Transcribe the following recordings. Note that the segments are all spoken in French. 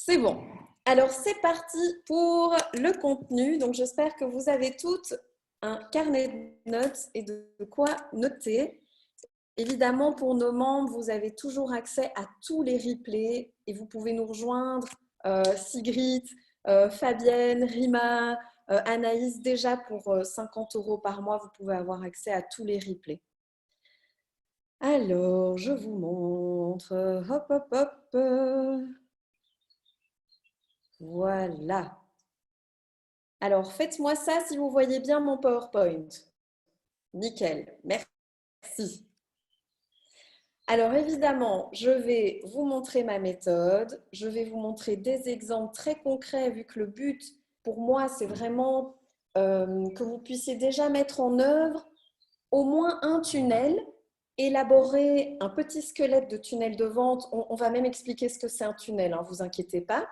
C'est bon. Alors, c'est parti pour le contenu. Donc, j'espère que vous avez toutes un carnet de notes et de quoi noter. Évidemment, pour nos membres, vous avez toujours accès à tous les replays et vous pouvez nous rejoindre, Sigrid, Fabienne, Rima, Anaïs. Déjà, pour 50 € par mois, vous pouvez avoir accès à tous les replays. Alors, je vous montre. Hop, hop, hop. Voilà. Alors, faites-moi ça si vous voyez bien mon PowerPoint. Nickel, merci. Alors, évidemment, je vais vous montrer ma méthode. Je vais vous montrer des exemples très concrets, vu que le but, pour moi, c'est vraiment que vous puissiez déjà mettre en œuvre au moins un tunnel, élaborer un petit squelette de tunnel de vente. On va même expliquer ce que c'est un tunnel, hein, vous inquiétez pas.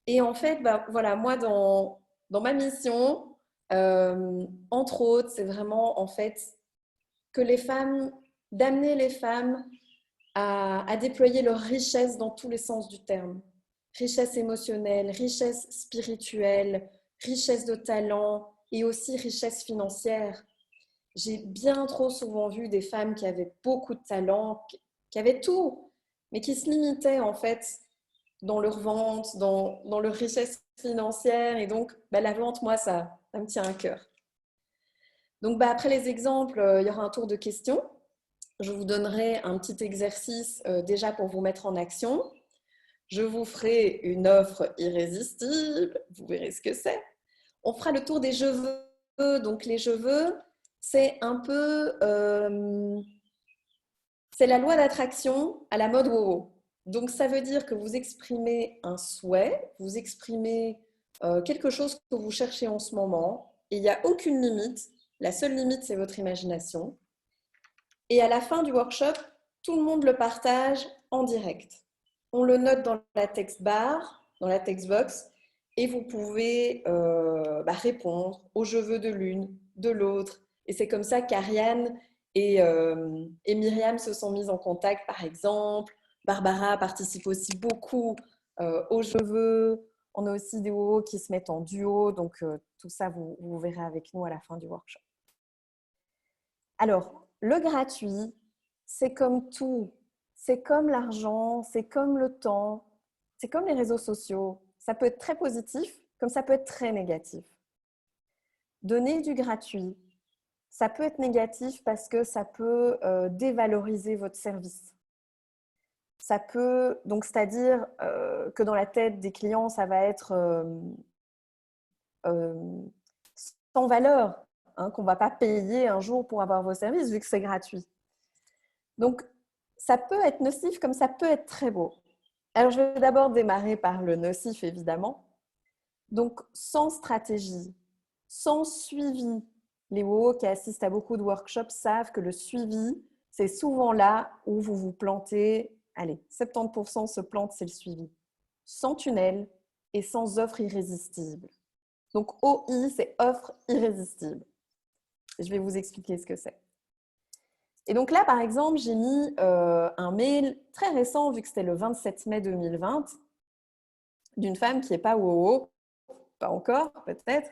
Et en fait, voilà, moi, dans ma mission, entre autres, c'est vraiment en fait que les femmes, d'amener les femmes à déployer leur richesse dans tous les sens du terme. Richesse émotionnelle, richesse spirituelle, richesse de talent et aussi richesse financière. J'ai bien trop souvent vu des femmes qui avaient beaucoup de talent, qui avaient tout, mais qui se limitaient en fait dans leur vente, dans leur richesse financière. Et donc, la vente, moi, ça me tient à cœur. Donc, après les exemples, il y aura un tour de questions. Je vous donnerai un petit exercice déjà pour vous mettre en action. Je vous ferai une offre irrésistible. Vous verrez ce que c'est. On fera le tour des je veux. Donc, les je veux, c'est un peu... c'est la loi d'attraction à la mode wow. Donc, ça veut dire que vous exprimez un souhait, vous exprimez quelque chose que vous cherchez en ce moment, et il n'y a aucune limite. La seule limite, c'est votre imagination. Et à la fin du workshop, tout le monde le partage en direct. On le note dans la text bar, dans la text box, et vous pouvez répondre aux je veux de l'une, de l'autre. Et c'est comme ça qu'Ariane et Myriam se sont mises en contact, par exemple. Barbara participe aussi beaucoup aux je veux. On a aussi des WoW qui se mettent en duo. Donc, tout ça, vous verrez avec nous à la fin du workshop. Alors, le gratuit, c'est comme tout. C'est comme l'argent, c'est comme le temps, c'est comme les réseaux sociaux. Ça peut être très positif, comme ça peut être très négatif. Donner du gratuit, ça peut être négatif parce que ça peut dévaloriser votre service. Ça peut, donc c'est-à-dire que dans la tête des clients, ça va être sans valeur, hein, qu'on ne va pas payer un jour pour avoir vos services vu que c'est gratuit. Donc, ça peut être nocif comme ça peut être très beau. Alors, je vais d'abord démarrer par le nocif, évidemment. Donc, sans stratégie, sans suivi, les WoW qui assistent à beaucoup de workshops savent que le suivi, c'est souvent là où vous vous plantez. Allez, 70% se plantent, c'est le suivi. Sans tunnel et sans offre irrésistible. Donc, OI, c'est offre irrésistible. Je vais vous expliquer ce que c'est. Et donc là, par exemple, j'ai mis un mail très récent, vu que c'était le 27 mai 2020, d'une femme qui n'est pas WoW, pas encore peut-être,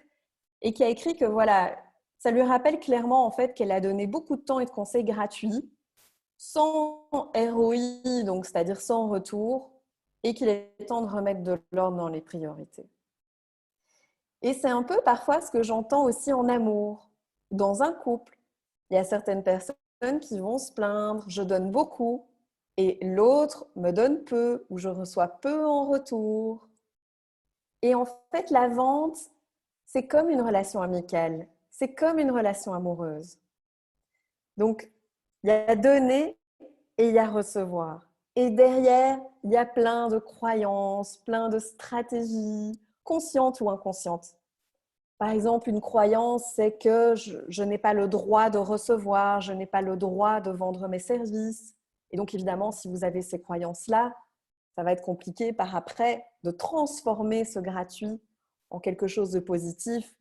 et qui a écrit que voilà, ça lui rappelle clairement en fait qu'elle a donné beaucoup de temps et de conseils gratuits, sans ROI, donc c'est-à-dire sans retour, et qu'il est temps de remettre de l'ordre dans les priorités. Et c'est un peu parfois ce que j'entends aussi en amour, dans un couple. Il y a certaines personnes qui vont se plaindre, je donne beaucoup, et l'autre me donne peu, ou je reçois peu en retour. Et en fait, la vente, c'est comme une relation amicale, c'est comme une relation amoureuse. Donc, il y a donner et il y a recevoir. Et derrière, il y a plein de croyances, plein de stratégies, conscientes ou inconscientes. Par exemple, une croyance, c'est que je n'ai pas le droit de recevoir, je n'ai pas le droit de vendre mes services. Et donc, évidemment, si vous avez ces croyances-là, ça va être compliqué par après de transformer ce gratuit en quelque chose de positif,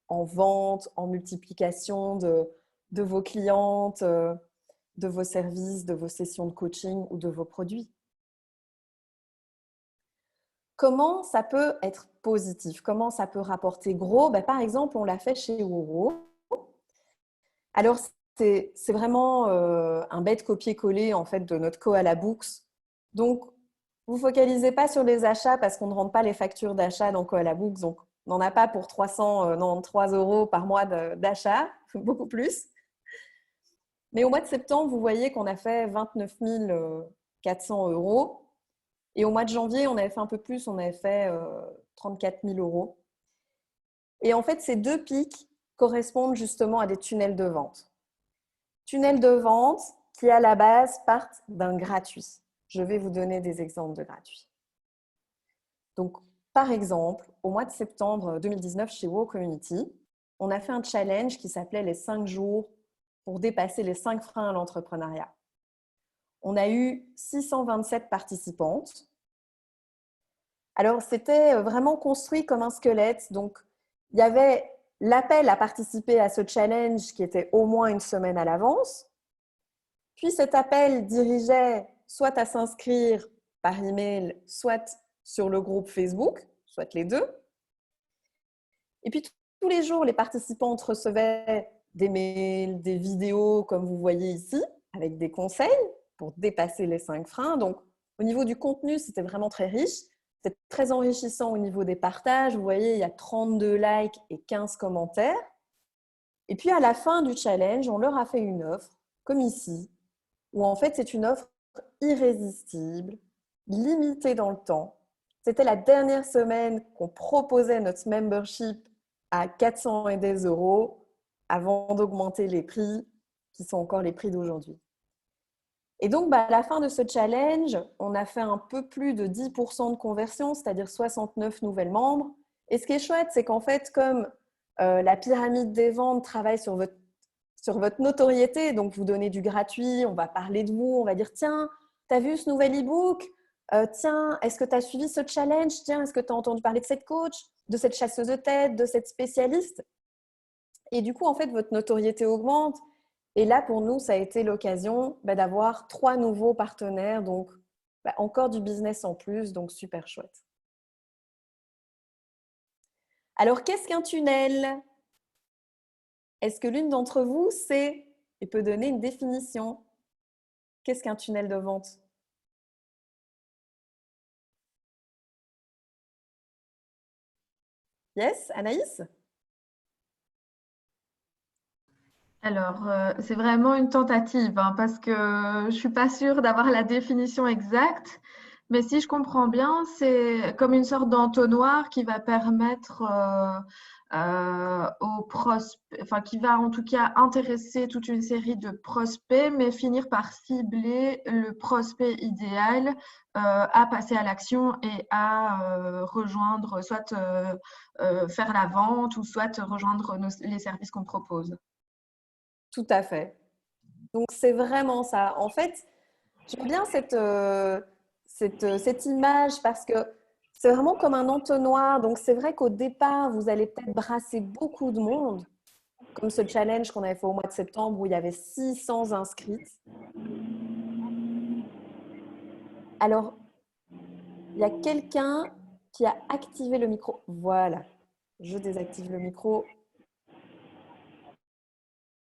en vente, en multiplication de vos clientes, de vos services, de vos sessions de coaching ou de vos produits. comment ça peut être positif? Comment ça peut rapporter gros? Ben, par exemple, on l'a fait chez Woro. Alors, c'est vraiment un bête copier-coller en fait, de notre Koala Books. Donc, vous ne focalisez pas sur les achats parce qu'on ne rentre pas les factures d'achat dans Koala Books. Donc, on n'en a pas pour 393 € par mois d'achat, beaucoup plus. Mais au mois de septembre, vous voyez qu'on a fait 29 400 €. Et au mois de janvier, on avait fait un peu plus, on avait fait 34 000 €. Et en fait, ces deux pics correspondent justement à des tunnels de vente. Tunnels de vente qui, à la base, partent d'un gratuit. Je vais vous donner des exemples de gratuits. Donc, par exemple, au mois de septembre 2019, chez Wow Community, on a fait un challenge qui s'appelait les 5 jours pour dépasser les 5 freins à l'entrepreneuriat. On a eu 627 participantes. Alors, c'était vraiment construit comme un squelette. Donc, il y avait l'appel à participer à ce challenge qui était au moins une semaine à l'avance. Puis, cet appel dirigeait soit à s'inscrire par email, soit sur le groupe Facebook, soit les deux. Et puis, tous les jours, les participantes recevaient des mails, des vidéos, comme vous voyez ici, avec des conseils pour dépasser les 5 freins. Donc, au niveau du contenu, c'était vraiment très riche. C'est très enrichissant au niveau des partages. Vous voyez, il y a 32 likes et 15 commentaires. Et puis, à la fin du challenge, on leur a fait une offre, comme ici, où en fait, c'est une offre irrésistible, limitée dans le temps. C'était la dernière semaine qu'on proposait notre membership à 400 et des € avant d'augmenter les prix, qui sont encore les prix d'aujourd'hui. Et donc, à la fin de ce challenge, on a fait un peu plus de 10% de conversion, c'est-à-dire 69 nouvelles membres. Et ce qui est chouette, c'est qu'en fait, comme la pyramide des ventes travaille sur votre notoriété, donc vous donnez du gratuit, on va parler de vous, on va dire tiens, tu as vu ce nouvel e-book? Tiens, est-ce que tu as suivi ce challenge? Tiens, est-ce que tu as entendu parler de cette coach, de cette chasseuse de tête, de cette spécialiste? Et du coup, en fait, votre notoriété augmente. Et là, pour nous, ça a été l'occasion d'avoir 3 nouveaux partenaires, donc encore du business en plus, donc super chouette. Alors, qu'est-ce qu'un tunnel? Est-ce que l'une d'entre vous sait et peut donner une définition? Qu'est-ce qu'un tunnel de vente? Yes, Anaïs? Alors, c'est vraiment une tentative, hein, parce que je suis pas sûre d'avoir la définition exacte. Mais si je comprends bien, c'est comme une sorte d'entonnoir qui va permettre aux prospects, enfin qui va en tout cas intéresser toute une série de prospects, mais finir par cibler le prospect idéal à passer à l'action et à rejoindre, soit faire la vente ou soit rejoindre les services qu'on propose. Tout à fait. Donc, c'est vraiment ça. En fait, j'aime bien cette image parce que c'est vraiment comme un entonnoir. Donc, c'est vrai qu'au départ, vous allez peut-être brasser beaucoup de monde, comme ce challenge qu'on avait fait au mois de septembre où il y avait 600 inscrites. Alors, il y a quelqu'un qui a activé le micro. Voilà, je désactive le micro.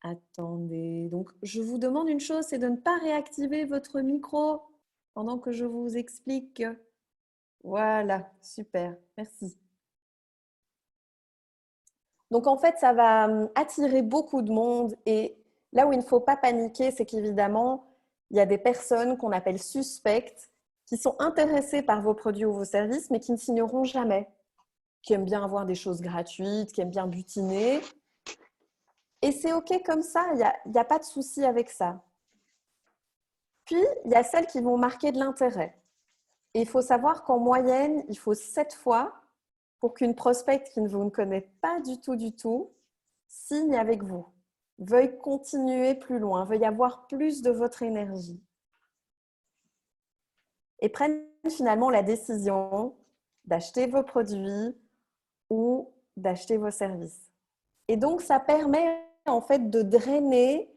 Attendez, donc je vous demande une chose, c'est de ne pas réactiver votre micro pendant que je vous explique. Voilà, super, merci. Donc en fait, ça va attirer beaucoup de monde et là où il ne faut pas paniquer, c'est qu'évidemment, il y a des personnes qu'on appelle suspectes qui sont intéressées par vos produits ou vos services, mais qui ne signeront jamais, qui aiment bien avoir des choses gratuites, qui aiment bien butiner. Et c'est OK comme ça, il y a pas de souci avec ça. Puis, il y a celles qui vont marquer de l'intérêt. Et il faut savoir qu'en moyenne, il faut 7 fois pour qu'une prospecte qui ne vous connaît pas du tout, signe avec vous, veuille continuer plus loin, veuille avoir plus de votre énergie. Et prenne finalement la décision d'acheter vos produits ou d'acheter vos services. Et donc, ça permet en fait de drainer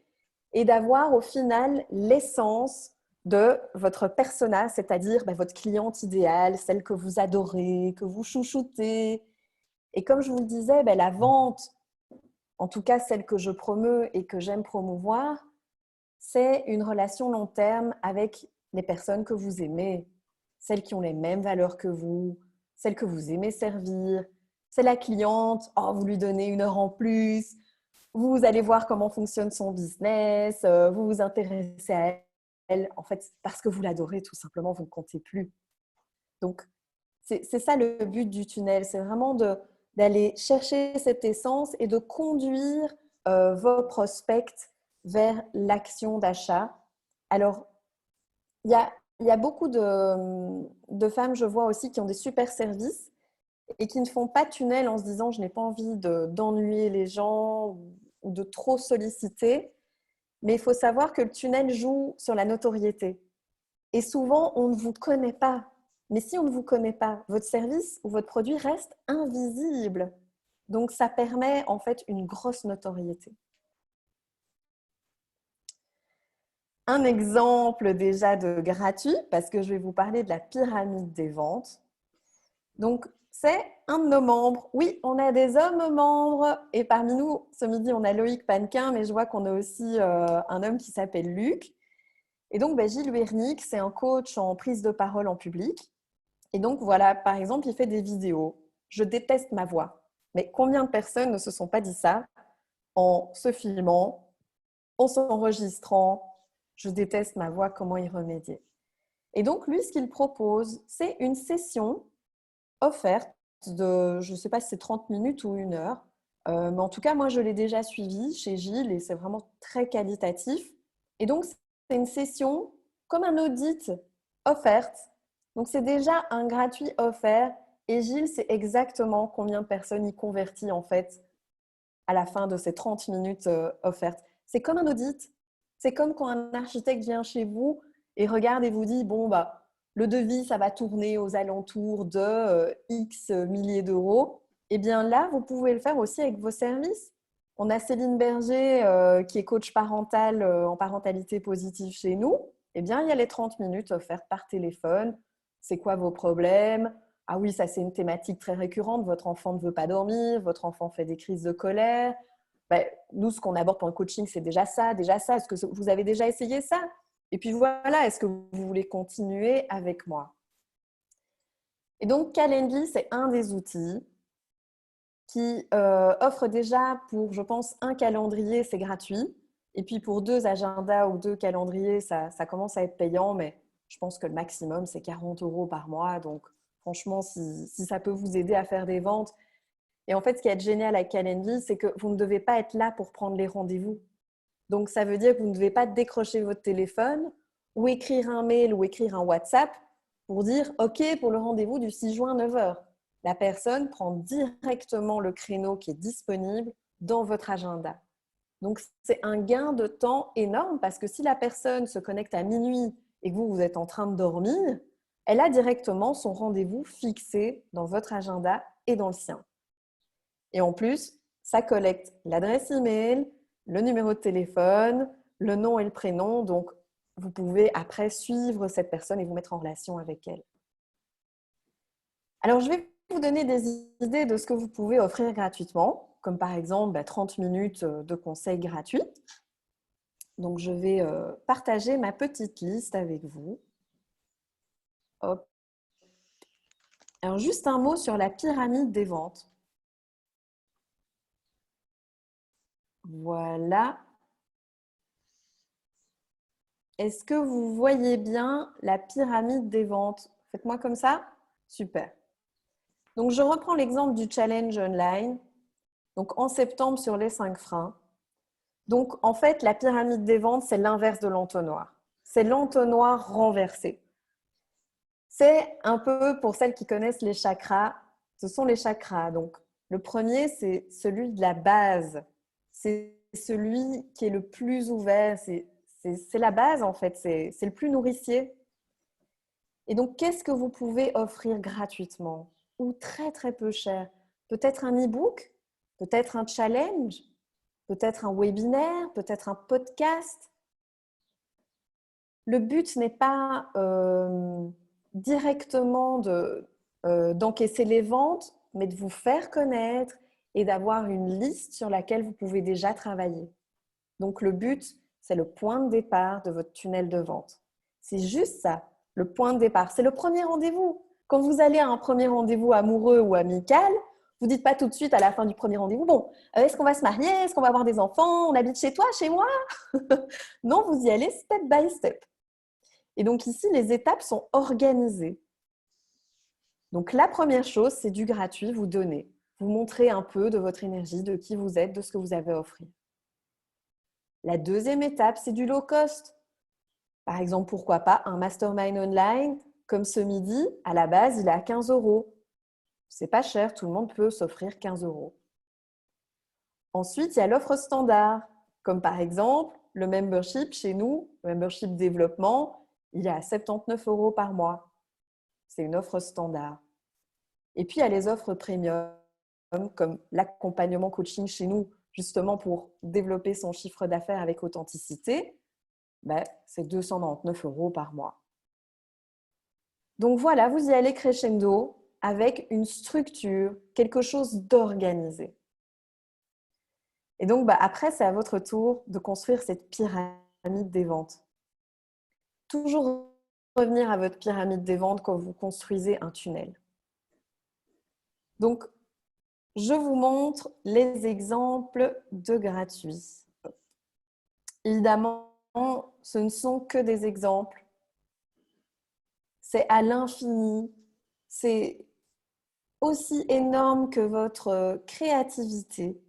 et d'avoir au final l'essence de votre persona, c'est-à-dire votre cliente idéale, celle que vous adorez, que vous chouchoutez. Et comme je vous le disais, la vente, en tout cas celle que je promeus et que j'aime promouvoir, c'est une relation long terme avec les personnes que vous aimez, celles qui ont les mêmes valeurs que vous, celles que vous aimez servir. C'est la cliente, oh, vous lui donnez 1 heure en plus, vous allez voir comment fonctionne son business, vous vous intéressez à elle. En fait, parce que vous l'adorez, tout simplement, vous ne comptez plus. Donc, c'est ça le but du tunnel, c'est vraiment d'aller chercher cette essence et de conduire vos prospects vers l'action d'achat. Alors, il y a beaucoup de femmes, je vois aussi, qui ont des super services et qui ne font pas de tunnel en se disant « je n'ai pas envie d'ennuyer les gens ou de trop solliciter ». Mais il faut savoir que le tunnel joue sur la notoriété. Et souvent, on ne vous connaît pas. Mais si on ne vous connaît pas, votre service ou votre produit reste invisible. Donc, ça permet en fait une grosse notoriété. Un exemple déjà de gratuit, parce que je vais vous parler de la pyramide des ventes. Donc, c'est un de nos membres. Oui, on a des hommes membres. Et parmi nous, ce midi, on a Loïc Panquin, mais je vois qu'on a aussi un homme qui s'appelle Luc. Et donc, Gilles Wernick, c'est un coach en prise de parole en public. Et donc, voilà, par exemple, il fait des vidéos. Je déteste ma voix. Mais combien de personnes ne se sont pas dit ça en se filmant, en s'enregistrant? Je déteste ma voix, comment y remédier? Et donc, lui, ce qu'il propose, c'est une session offerte de, je ne sais pas si c'est 30 minutes ou 1 heure, mais en tout cas, moi, je l'ai déjà suivi chez Gilles et c'est vraiment très qualitatif. Et donc, c'est une session comme un audit offerte. Donc, c'est déjà un gratuit offert et Gilles sait exactement combien de personnes il convertit en fait à la fin de ces 30 minutes offertes. C'est comme un audit. C'est comme quand un architecte vient chez vous et regarde et vous dit, bon, le devis, ça va tourner aux alentours de X milliers d'euros. Eh bien là, vous pouvez le faire aussi avec vos services. On a Céline Berger qui est coach parental en parentalité positive chez nous. Eh bien, il y a les 30 minutes offertes par téléphone. C'est quoi vos problèmes? Ah oui, ça c'est une thématique très récurrente. Votre enfant ne veut pas dormir, votre enfant fait des crises de colère. Nous, ce qu'on aborde pour le coaching, c'est déjà ça. Est-ce que vous avez déjà essayé ça? Et puis voilà, est-ce que vous voulez continuer avec moi? Et donc, Calendly, c'est un des outils qui offre déjà pour, je pense, un calendrier, c'est gratuit. Et puis pour 2 agendas ou 2 calendriers, ça commence à être payant, mais je pense que le maximum, c'est 40 € par mois. Donc, franchement, si ça peut vous aider à faire des ventes. Et en fait, ce qui est génial avec Calendly, c'est que vous ne devez pas être là pour prendre les rendez-vous. Donc, ça veut dire que vous ne devez pas décrocher votre téléphone ou écrire un mail ou écrire un WhatsApp pour dire « OK pour le rendez-vous du 6 juin 9 h ». La personne prend directement le créneau qui est disponible dans votre agenda. Donc, c'est un gain de temps énorme parce que si la personne se connecte à minuit et que vous êtes en train de dormir, elle a directement son rendez-vous fixé dans votre agenda et dans le sien. Et en plus, ça collecte l'adresse email, le numéro de téléphone, le nom et le prénom. Donc, vous pouvez après suivre cette personne et vous mettre en relation avec elle. Alors, je vais vous donner des idées de ce que vous pouvez offrir gratuitement, comme par exemple 30 minutes de conseils gratuits. Donc, je vais partager ma petite liste avec vous. Hop. Alors, juste un mot sur la pyramide des ventes. Voilà. Est-ce que vous voyez bien la pyramide des ventes? Faites-moi comme ça. Super. Donc, je reprends l'exemple du challenge online. Donc, en septembre, sur les 5 freins. Donc, en fait, la pyramide des ventes, c'est l'inverse de l'entonnoir. C'est l'entonnoir renversé. C'est un peu, pour celles qui connaissent les chakras, ce sont les chakras. Donc, le premier, c'est celui de la base. C'est celui qui est le plus ouvert. C'est la base, en fait. C'est le plus nourricier. Et donc, qu'est-ce que vous pouvez offrir gratuitement ou très, très peu cher? Peut-être un e-book, peut-être un challenge, peut-être un webinaire, peut-être un podcast. le but n'est pas directement d'encaisser les ventes, mais de vous faire connaître et d'avoir une liste sur laquelle vous pouvez déjà travailler. Donc, le but, c'est le point de départ de votre tunnel de vente. C'est juste ça, le point de départ. C'est le premier rendez-vous. Quand vous allez à un premier rendez-vous amoureux ou amical, vous ne dites pas tout de suite à la fin du premier rendez-vous, bon, est-ce qu'on va se marier? Est-ce qu'on va avoir des enfants? On habite chez toi, chez moi? Non, vous y allez step by step. Et donc ici, les étapes sont organisées. Donc la première chose, c'est du gratuit, vous donnez. Vous montrez un peu de votre énergie, de qui vous êtes, de ce que vous avez à offrir. La deuxième étape, c'est du low cost. Par exemple, pourquoi pas un mastermind online comme ce midi, à la base, il est à 15 €. C'est pas cher, tout le monde peut s'offrir 15 €. Ensuite, il y a l'offre standard, comme par exemple le membership chez nous, le membership développement, il est à 79 € par mois. C'est une offre standard. Et puis, il y a les offres premium, comme l'accompagnement coaching chez nous, justement pour développer son chiffre d'affaires avec authenticité. C'est 299 € par mois. Donc voilà, vous y allez crescendo avec une structure, quelque chose d'organisé. Et donc après, c'est à votre tour de construire cette pyramide des ventes. Toujours revenir à votre pyramide des ventes quand vous construisez un tunnel. Donc, je vous montre les exemples de gratuits. Évidemment, ce ne sont que des exemples. C'est à l'infini. C'est aussi énorme que votre créativité.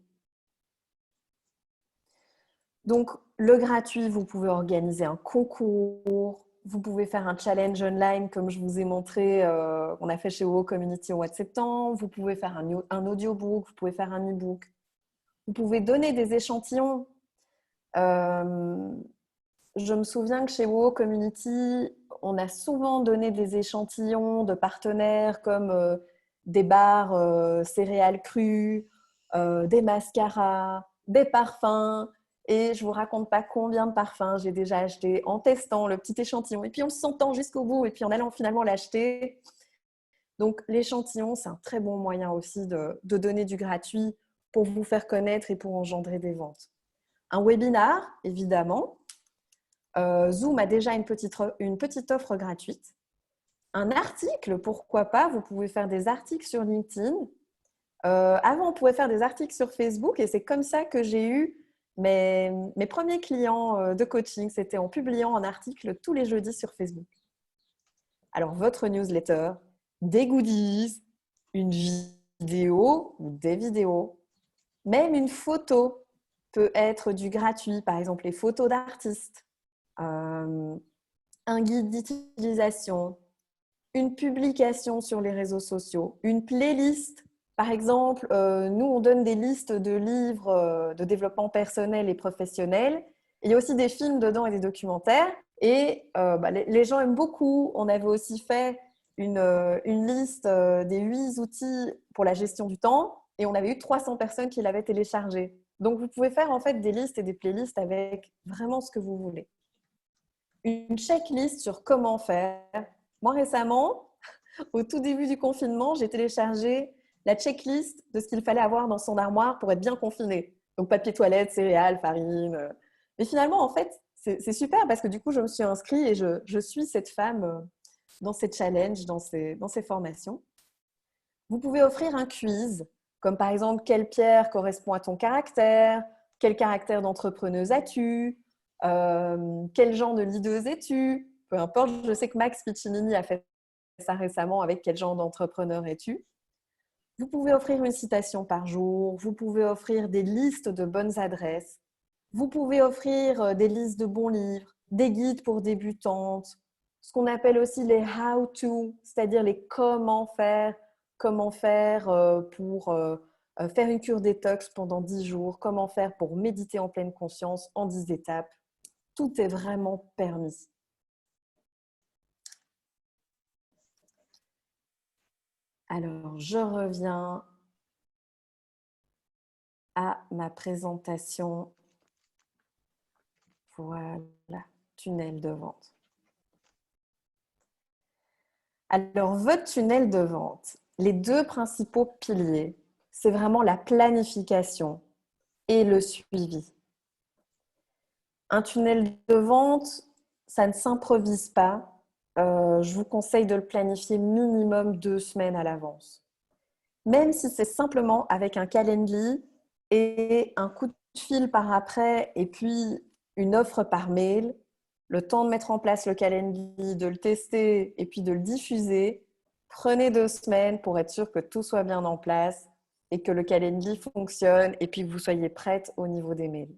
Donc, le gratuit, vous pouvez organiser un concours, vous pouvez faire un challenge online comme je vous ai montré, on a fait chez WoW Community au mois de septembre, vous pouvez faire un audiobook, vous pouvez faire un e-book. Vous pouvez donner des échantillons. Je me souviens que chez WoW Community, on a souvent donné des échantillons de partenaires comme des barres céréales crues, des mascaras, des parfums. Et je ne vous raconte pas combien de parfums j'ai déjà acheté en testant le petit échantillon. Et puis en se sentant jusqu'au bout et puis en allant finalement l'acheter. Donc l'échantillon, c'est un très bon moyen aussi de donner du gratuit pour vous faire connaître et pour engendrer des ventes. Un webinar, évidemment. Zoom a déjà une petite offre gratuite. Un article, pourquoi pas, vous pouvez faire des articles sur LinkedIn. Avant, on pouvait faire des articles sur Facebook et c'est comme ça que j'ai eu mes premiers clients de coaching. C'était en publiant un article tous les jeudis sur Facebook. Alors, votre newsletter, des goodies, une vidéo ou des vidéos, même une photo peut être du gratuit, par exemple les photos d'artistes. Un guide d'utilisation, une publication sur les réseaux sociaux, une playlist. Par exemple, nous, on donne des listes de livres de développement personnel et professionnel. Il y a aussi des films dedans et des documentaires. Et les gens aiment beaucoup. On avait aussi fait une liste des 8 outils pour la gestion du temps. Et on avait eu 300 personnes qui l'avaient téléchargé. Donc, vous pouvez faire en fait des listes et des playlists avec vraiment ce que vous voulez. Une checklist sur comment faire. Moi, récemment, au tout début du confinement, j'ai téléchargé la checklist de ce qu'il fallait avoir dans son armoire pour être bien confiné. Donc, papier toilette, céréales, farine. Mais finalement, en fait, c'est super parce que du coup, je me suis inscrite et je suis cette femme dans ces challenges, dans ces formations. Vous pouvez offrir un quiz, comme par exemple, quelle pierre correspond à ton caractère? Quel caractère d'entrepreneuse as-tu? Quel genre de leaduse es-tu? Peu importe, je sais que Max Piccinini a fait ça récemment avec quel genre d'entrepreneur es-tu? Vous pouvez offrir une citation par jour, vous pouvez offrir des listes de bonnes adresses, vous pouvez offrir des listes de bons livres, des guides pour débutantes, ce qu'on appelle aussi les how-to, c'est-à-dire les comment faire pour faire une cure détox pendant 10 jours, comment faire pour méditer en pleine conscience en 10 étapes. Tout est vraiment permis. Alors, je reviens à ma présentation. Voilà, tunnel de vente. Alors, votre tunnel de vente, les deux principaux piliers, c'est vraiment la planification et le suivi. Un tunnel de vente, ça ne s'improvise pas. Je vous conseille de le planifier minimum 2 semaines à l'avance. Même si c'est simplement avec un Calendly et un coup de fil par après et puis une offre par mail, le temps de mettre en place le Calendly, de le tester et puis de le diffuser, prenez 2 semaines pour être sûr que tout soit bien en place et que le Calendly fonctionne et puis que vous soyez prête au niveau des mails.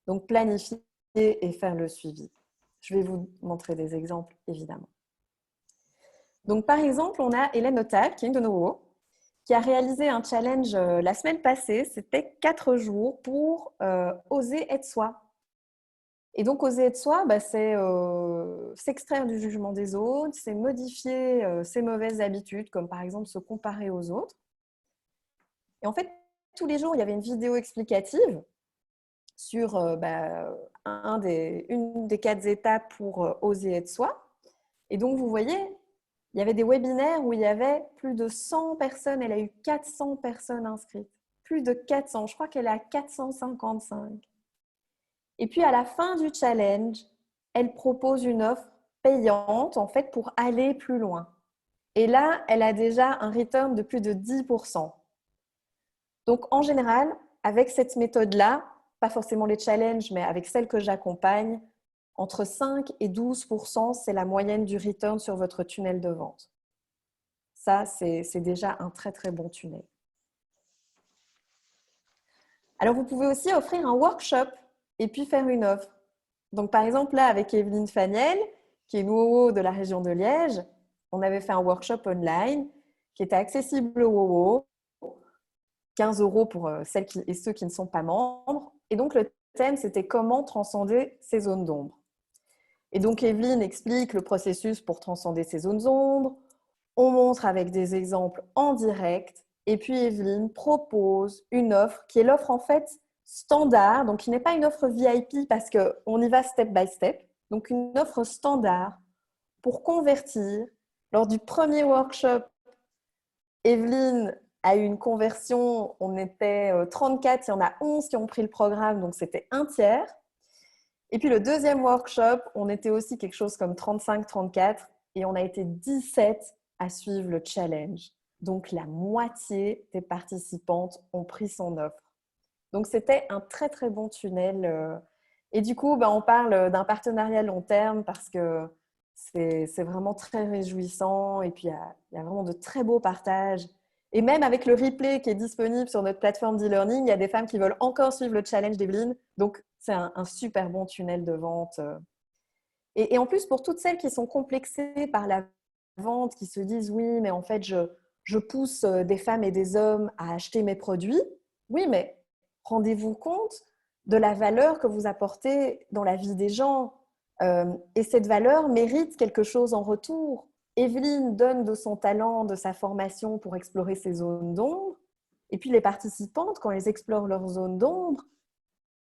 Donc, planifier et faire le suivi. Je vais vous montrer des exemples, évidemment. Donc, par exemple, on a Hélène Notal, qui est une de nos hauts, qui a réalisé un challenge la semaine passée. C'était 4 jours pour oser être soi. Et donc, oser être soi, c'est s'extraire du jugement des autres, c'est modifier ses mauvaises habitudes, comme par exemple se comparer aux autres. Et en fait, tous les jours, il y avait une vidéo explicative sur une des 4 étapes pour oser être soi. Et donc, vous voyez, il y avait des webinaires où il y avait plus de 100 personnes. Elle a eu 400 personnes inscrites. Plus de 400. Je crois qu'elle est à 455. Et puis, à la fin du challenge, elle propose une offre payante, en fait, pour aller plus loin. Et là, elle a déjà un return de plus de 10%. Donc, en général, avec cette méthode-là, pas forcément les challenges, mais avec celle que j'accompagne, entre 5 et 12%, c'est la moyenne du return sur votre tunnel de vente. Ça, c'est déjà un très, très bon tunnel. Alors, vous pouvez aussi offrir un workshop et puis faire une offre. Donc, par exemple, là, avec Evelyne Faniel, qui est nouveau de la région de Liège, on avait fait un workshop online qui était accessible aux 15 € pour celles et ceux qui ne sont pas membres. Et donc, le thème, c'était comment transcender ces zones d'ombre. Et donc, Evelyne explique le processus pour transcender ces zones d'ombre. On montre avec des exemples en direct. Et puis, Evelyne propose une offre qui est l'offre en fait standard, donc qui n'est pas une offre VIP parce qu'on y va step by step. Donc, une offre standard pour convertir. Lors du premier workshop, Evelyne a eu une conversion, on était 34, il y en a 11 qui ont pris le programme, donc c'était un tiers. Et puis le deuxième workshop, on était aussi quelque chose comme 35-34 et on a été 17 à suivre le challenge. Donc la moitié des participantes ont pris son offre. Donc c'était un très très bon tunnel. Et du coup, on parle d'un partenariat long terme parce que c'est vraiment très réjouissant et puis il y a vraiment de très beaux partages. Et même avec le replay qui est disponible sur notre plateforme d'e-learning, il y a des femmes qui veulent encore suivre le challenge d'Evelyne. Donc, c'est un super bon tunnel de vente. Et en plus, pour toutes celles qui sont complexées par la vente, qui se disent oui, mais en fait, je pousse des femmes et des hommes à acheter mes produits. Oui, mais rendez-vous compte de la valeur que vous apportez dans la vie des gens. Et cette valeur mérite quelque chose en retour. Evelyne donne de son talent, de sa formation pour explorer ces zones d'ombre. Et puis les participantes, quand elles explorent leurs zones d'ombre,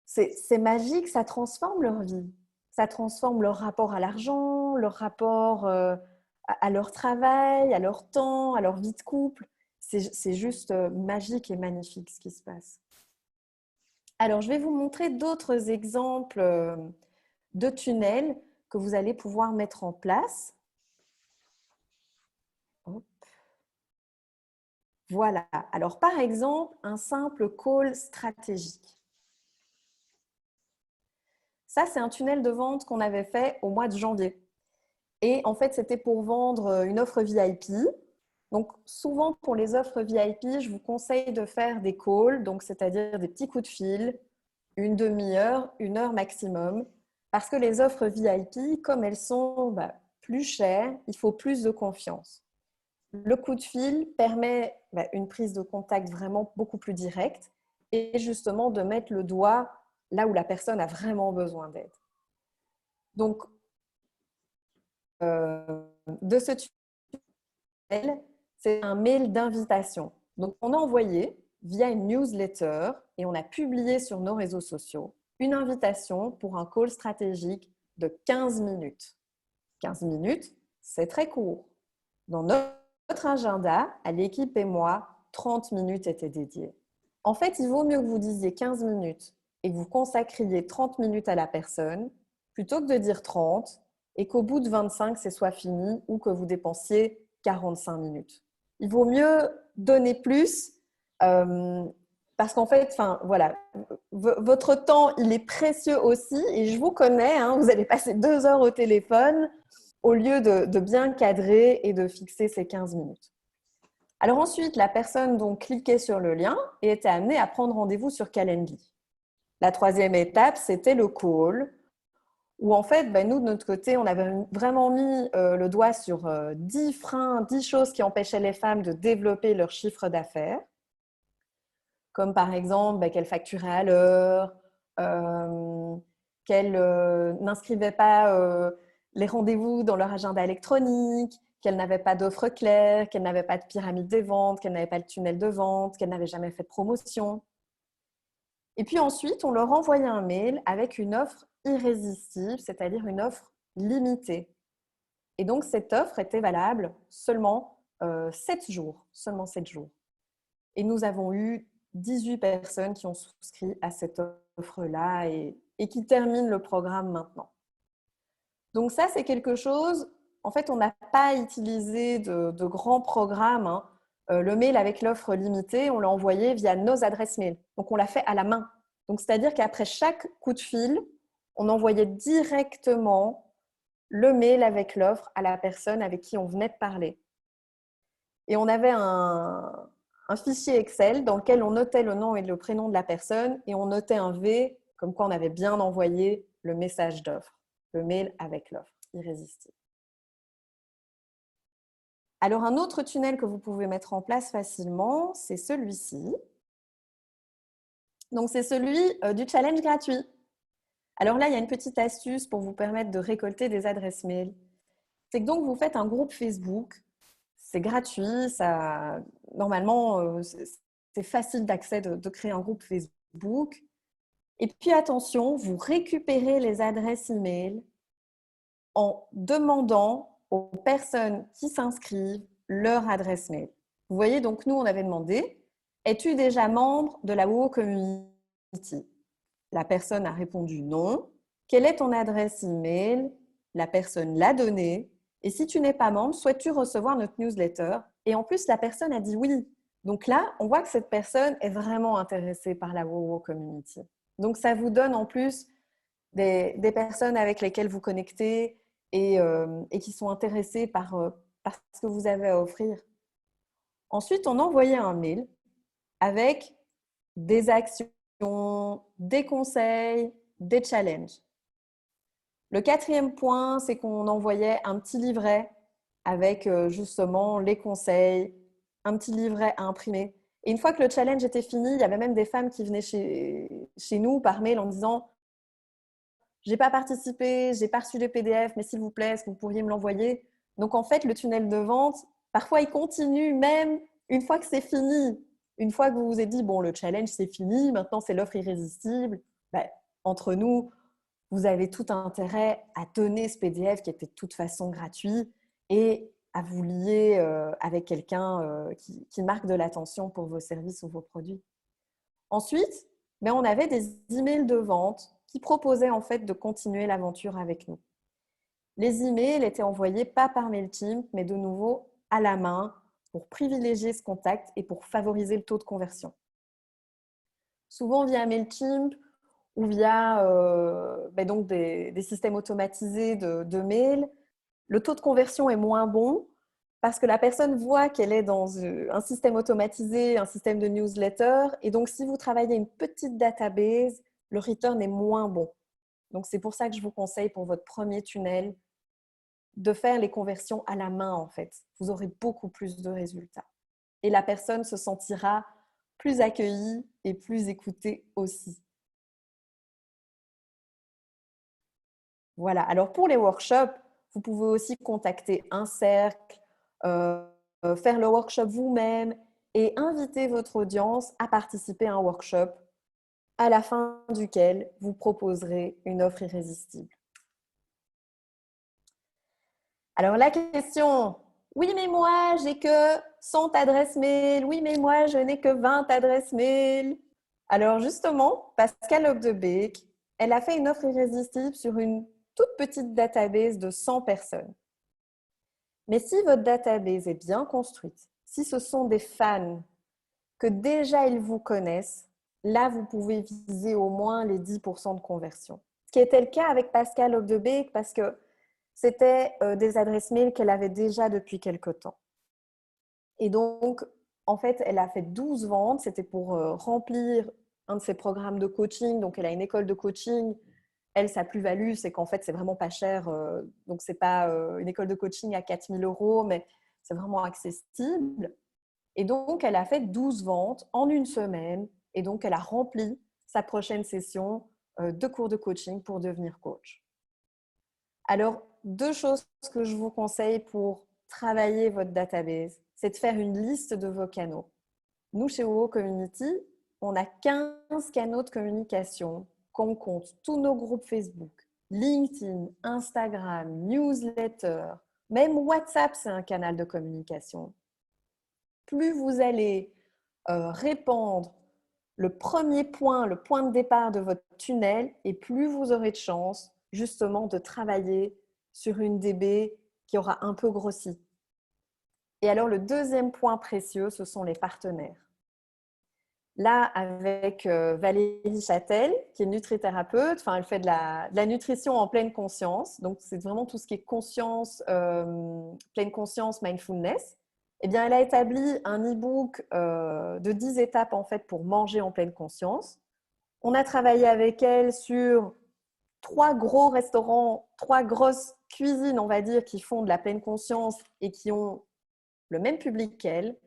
c'est magique, ça transforme leur vie. Ça transforme leur rapport à l'argent, leur rapport à leur travail, à leur temps, à leur vie de couple. C'est juste magique et magnifique ce qui se passe. Alors, je vais vous montrer d'autres exemples de tunnels que vous allez pouvoir mettre en place. Hop. Voilà. Alors, par exemple, un simple call stratégique. Ça, c'est un tunnel de vente qu'on avait fait au mois de janvier. Et en fait, c'était pour vendre une offre VIP. Donc, souvent, pour les offres VIP, je vous conseille de faire des calls, donc c'est-à-dire des petits coups de fil, une demi-heure, 1 heure maximum. Parce que les offres VIP, comme elles sont plus chères, il faut plus de confiance. Le coup de fil permet une prise de contact vraiment beaucoup plus directe et justement de mettre le doigt là où la personne a vraiment besoin d'aide. Donc, de ce tunnel, c'est un mail d'invitation. Donc, on a envoyé via une newsletter et on a publié sur nos réseaux sociaux une invitation pour un call stratégique de 15 minutes. 15 minutes, c'est très court. dans notre agenda, à l'équipe et moi, 30 minutes étaient dédiées. En fait, il vaut mieux que vous disiez 15 minutes et que vous consacriez 30 minutes à la personne plutôt que de dire 30 et qu'au bout de 25, c'est soit fini ou que vous dépensiez 45 minutes. Il vaut mieux donner plus parce qu'en fait, voilà, votre temps, il est précieux aussi et je vous connais, hein, vous allez passer 2 heures au téléphone au lieu de bien cadrer et de fixer ces 15 minutes. Alors ensuite, la personne donc cliquait sur le lien et était amenée à prendre rendez-vous sur Calendly. La troisième étape, c'était le call, où en fait, nous, de notre côté, on avait vraiment mis le doigt sur 10 freins, 10 choses qui empêchaient les femmes de développer leur chiffre d'affaires, comme par exemple qu'elles facturaient à l'heure, qu'elles n'inscrivaient pas les rendez-vous dans leur agenda électronique, qu'elles n'avaient pas d'offres claires, qu'elles n'avaient pas de pyramide des ventes, qu'elles n'avaient pas de tunnel de vente, qu'elles n'avaient jamais fait de promotion. Et puis ensuite, on leur envoyait un mail avec une offre irrésistible, c'est-à-dire une offre limitée. Et donc, cette offre était valable seulement 7 jours. Seulement 7 jours. Et nous avons eu 18 personnes qui ont souscrit à cette offre-là et qui terminent le programme maintenant. Donc ça, c'est quelque chose, en fait, on n'a pas utilisé de grands programmes. Hein. Le mail avec l'offre limitée, on l'a envoyé via nos adresses mail. Donc, on l'a fait à la main. Donc, c'est-à-dire qu'après chaque coup de fil, on envoyait directement le mail avec l'offre à la personne avec qui on venait de parler. Et on avait un fichier Excel dans lequel on notait le nom et le prénom de la personne et on notait un V, comme quoi on avait bien envoyé le message d'offre, le mail avec l'offre, irrésistible. Alors, un autre tunnel que vous pouvez mettre en place facilement, c'est celui-ci. Donc, c'est celui du challenge gratuit. Alors là, il y a une petite astuce pour vous permettre de récolter des adresses mail. C'est que donc, vous faites un groupe Facebook. C'est gratuit. Normalement, c'est facile d'accès de créer un groupe Facebook. Et puis, attention, vous récupérez les adresses email en demandant aux personnes qui s'inscrivent leur adresse mail. Vous voyez, donc nous, on avait demandé « Es-tu déjà membre de la WoW Community ?» La personne a répondu « Non ». « Quelle est ton adresse email ?» La personne l'a donnée. Et si tu n'es pas membre, souhaites-tu recevoir notre newsletter? Et en plus, la personne a dit oui. Donc là, on voit que cette personne est vraiment intéressée par la WoW Community. Donc, ça vous donne en plus des personnes avec lesquelles vous connectez et qui sont intéressées par ce que vous avez à offrir. Ensuite, on envoyait un mail avec des actions, des conseils, des challenges. Le quatrième point, c'est qu'on envoyait un petit livret avec justement les conseils, un petit livret à imprimer. Et une fois que le challenge était fini, il y avait même des femmes qui venaient chez nous par mail en disant « J'ai pas participé, j'ai pas reçu les PDF, mais s'il vous plaît, est-ce que vous pourriez me l'envoyer ?» Donc en fait, le tunnel de vente, parfois il continue même une fois que c'est fini. Une fois que vous vous êtes dit « Bon, le challenge c'est fini, maintenant c'est l'offre irrésistible. » Entre nous, vous avez tout intérêt à donner ce PDF qui était de toute façon gratuit et à vous lier avec quelqu'un qui marque de l'attention pour vos services ou vos produits. Ensuite, on avait des emails de vente qui proposaient en fait de continuer l'aventure avec nous. Les emails étaient envoyés pas par MailChimp, mais de nouveau à la main pour privilégier ce contact et pour favoriser le taux de conversion. Souvent via MailChimp, ou via donc des systèmes automatisés de mail, le taux de conversion est moins bon parce que la personne voit qu'elle est dans un système automatisé, un système de newsletter. Et donc, si vous travaillez une petite database, le return est moins bon. Donc, c'est pour ça que je vous conseille pour votre premier tunnel de faire les conversions à la main, en fait. Vous aurez beaucoup plus de résultats. Et la personne se sentira plus accueillie et plus écoutée aussi. Voilà. Alors, pour les workshops, vous pouvez aussi contacter un cercle, faire le workshop vous-même et inviter votre audience à participer à un workshop à la fin duquel vous proposerez une offre irrésistible. Alors, la question Oui, mais moi, j'ai que 100 adresses mail. Oui, mais moi, je n'ai que 20 adresses mail. Alors justement, Pascal Obdebeek, elle a fait une offre irrésistible sur une toute petite database de 100 personnes. Mais si votre database est bien construite, si ce sont des fans que déjà ils vous connaissent, là, vous pouvez viser au moins les 10% de conversion. Ce qui était le cas avec Pascal Obdebeek parce que c'était des adresses mail qu'elle avait déjà depuis quelque temps. Et donc, en fait, elle a fait 12 ventes. C'était pour remplir un de ses programmes de coaching. Donc, elle a une école de coaching. Elle, sa plus-value, c'est qu'en fait, c'est vraiment pas cher. Donc, c'est pas une école de coaching à 4 000 €, mais c'est vraiment accessible. Et donc, elle a fait 12 ventes en une semaine. Et donc, elle a rempli sa prochaine session de cours de coaching pour devenir coach. Alors, deux choses que je vous conseille pour travailler votre database, c'est de faire une liste de vos canaux. Nous, chez WoW Community, on a 15 canaux de communication qu'on compte tous nos groupes Facebook, LinkedIn, Instagram, newsletter, même WhatsApp, c'est un canal de communication. Plus vous allez répandre le premier point, le point de départ de votre tunnel, et plus vous aurez de chance justement de travailler sur une DB qui aura un peu grossi. Et alors le deuxième point précieux, ce sont les partenaires. Là, avec Valérie Châtel, qui est nutrithérapeute, enfin, elle fait de la nutrition en pleine conscience. Donc, c'est vraiment tout ce qui est conscience, pleine conscience, mindfulness. Eh bien, elle a établi un e-book de 10 étapes en fait pour manger en pleine conscience. On a travaillé avec elle sur 3 gros restaurants, 3 grosses cuisines, on va dire, qui font de la pleine conscience et qui ont le même public qu'elle.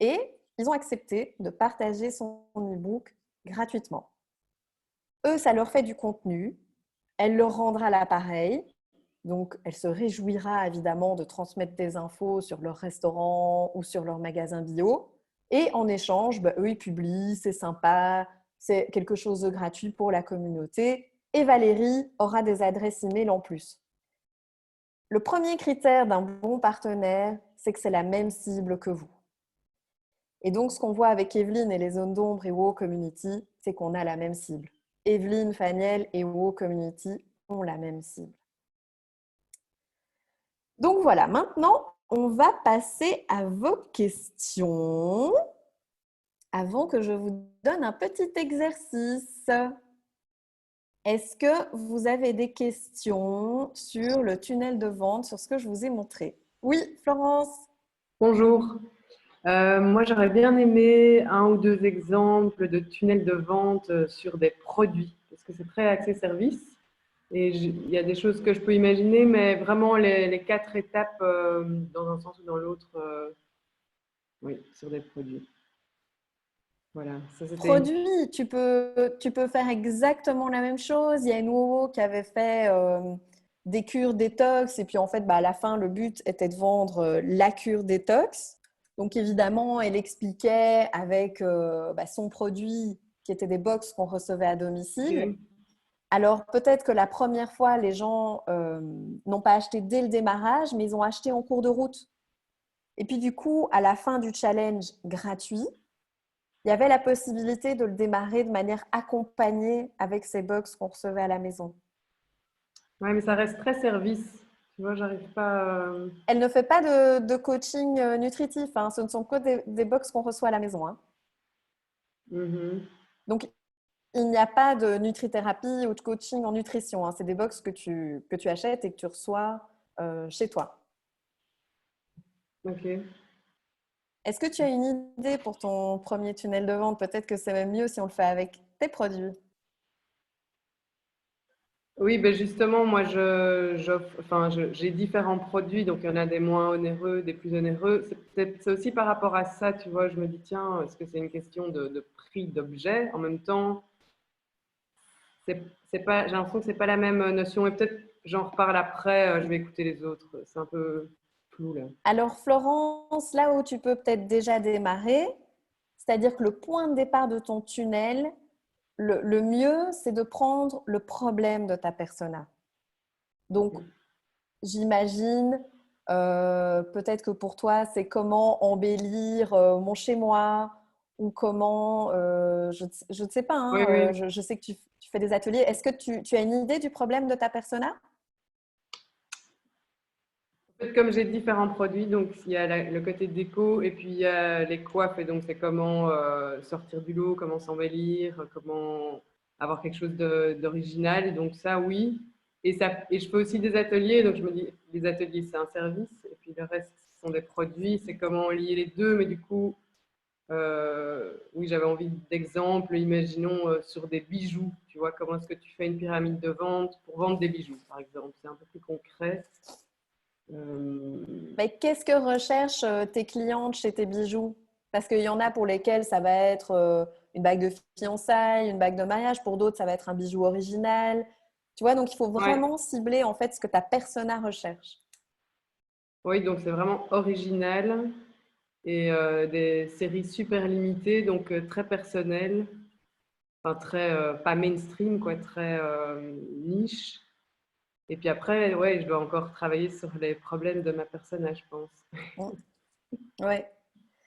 Et ils ont accepté de partager son e-book gratuitement. Eux, ça leur fait du contenu. Elle leur rendra l'appareil. Donc, elle se réjouira évidemment de transmettre des infos sur leur restaurant ou sur leur magasin bio. Et en échange, eux, ils publient, c'est sympa, c'est quelque chose de gratuit pour la communauté. Et Valérie aura des adresses email en plus. Le premier critère d'un bon partenaire, c'est que c'est la même cible que vous. Et donc, ce qu'on voit avec Evelyne et les zones d'ombre et WoW Community, c'est qu'on a la même cible. Evelyne, Faniel et WoW Community ont la même cible. Donc voilà, maintenant, on va passer à vos questions avant que je vous donne un petit exercice. Est-ce que vous avez des questions sur le tunnel de vente, sur ce que je vous ai montré? Oui, Florence? Bonjour. Moi, j'aurais bien aimé un ou deux exemples de tunnels de vente sur des produits, parce que c'est très axé service. Et il y a des choses que je peux imaginer, mais vraiment les 4 étapes dans un sens ou dans l'autre, oui, sur des produits. Voilà, ça c'était. Produit, tu peux faire exactement la même chose. Il y a une WoW qui avait fait des cures détox et puis en fait, à la fin, le but était de vendre la cure détox. Donc évidemment, elle expliquait avec son produit qui était des box qu'on recevait à domicile. Okay. Alors peut-être que la première fois, les gens n'ont pas acheté dès le démarrage, mais ils ont acheté en cours de route. Et puis du coup, à la fin du challenge gratuit, il y avait la possibilité de le démarrer de manière accompagnée avec ces box qu'on recevait à la maison. Ouais, mais ça reste très service. Tu vois, j'arrive pas. Elle ne fait pas de coaching nutritif. Hein. Ce ne sont que des box qu'on reçoit à la maison. Hein. Donc, il n'y a pas de nutrithérapie ou de coaching en nutrition. Hein. C'est des box que tu achètes et que tu reçois chez toi. Ok. Est-ce que tu as une idée pour ton premier tunnel de vente? Peut-être que c'est même mieux si on le fait avec tes produits. Oui, ben justement, moi, j'ai différents produits, donc il y en a des moins onéreux, des plus onéreux. C'est aussi par rapport à ça, tu vois, je me dis, tiens, est-ce que c'est une question de prix d'objet? En même temps, c'est pas, j'ai l'impression que c'est pas la même notion. Et peut-être, j'en reparle après, je vais écouter les autres. C'est un peu flou, là. Alors, Florence, là où tu peux peut-être déjà démarrer, c'est-à-dire que le point de départ de ton tunnel, le mieux, c'est de prendre le problème de ta persona. Donc, j'imagine Peut-être que pour toi, c'est comment embellir mon chez-moi ou comment, je ne sais pas, Oui, hein, oui. je sais que tu fais des ateliers. Est-ce que tu as une idée du problème de ta persona? En fait, comme j'ai différents produits, donc il y a le côté déco et puis il y a les coiffes. Et donc, c'est comment sortir du lot, comment s'embellir, comment avoir quelque chose d'original. Et donc, ça, oui. Et je fais aussi des ateliers. Donc, je me dis, les ateliers, c'est un service. Et puis, le reste, ce sont des produits. C'est comment lier les deux. Mais du coup, oui, j'avais envie d'exemples. Imaginons sur des bijoux. Tu vois, comment est-ce que tu fais une pyramide de vente pour vendre des bijoux, par exemple. C'est un peu plus concret. Mais qu'est-ce que recherchent tes clientes chez tes bijoux? Parce qu'il y en a pour lesquels ça va être une bague de fiançailles, une bague de mariage. Pour d'autres, ça va être un bijou original. Tu vois, donc il faut Ouais. vraiment cibler en fait ce que ta persona recherche. Oui, donc c'est vraiment original et des séries super limitées, donc très personnelles, enfin très pas mainstream, quoi, très niche. Et puis après, ouais, je dois encore travailler sur les problèmes de ma persona, je pense. Mm. Ouais.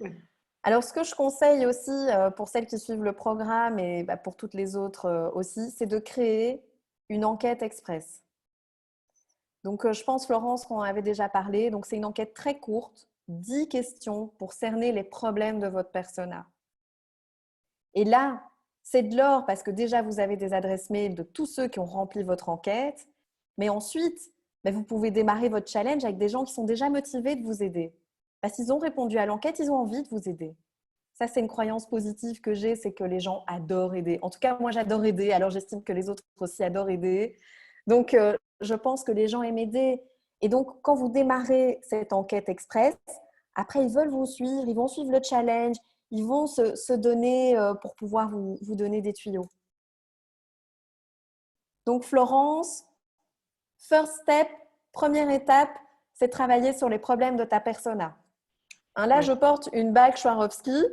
Ouais. Alors, ce que je conseille aussi pour celles qui suivent le programme et bah, pour toutes les autres aussi, c'est de créer une enquête express. Donc, je pense, Florence, qu'on en avait déjà parlé. Donc, c'est une enquête très courte, 10 questions pour cerner les problèmes de votre persona. Et là, c'est de l'or parce que déjà, vous avez des adresses mail de tous ceux qui ont rempli votre enquête. Mais ensuite, bah, vous pouvez démarrer votre challenge avec des gens qui sont déjà motivés de vous aider. Parce qu'ils ont répondu à l'enquête, ils ont envie de vous aider. Ça, c'est une croyance positive que j'ai, c'est que les gens adorent aider. En tout cas, moi, j'adore aider. Alors, j'estime que les autres aussi adorent aider. Donc, je pense que les gens aiment aider. Et donc, quand vous démarrez cette enquête express, après, ils veulent vous suivre, ils vont suivre le challenge, ils vont se donner pour pouvoir vous donner des tuyaux. Donc, Florence, first step, première étape, c'est travailler sur les problèmes de ta persona. Hein, là, Ouais. je porte une bague Swarovski.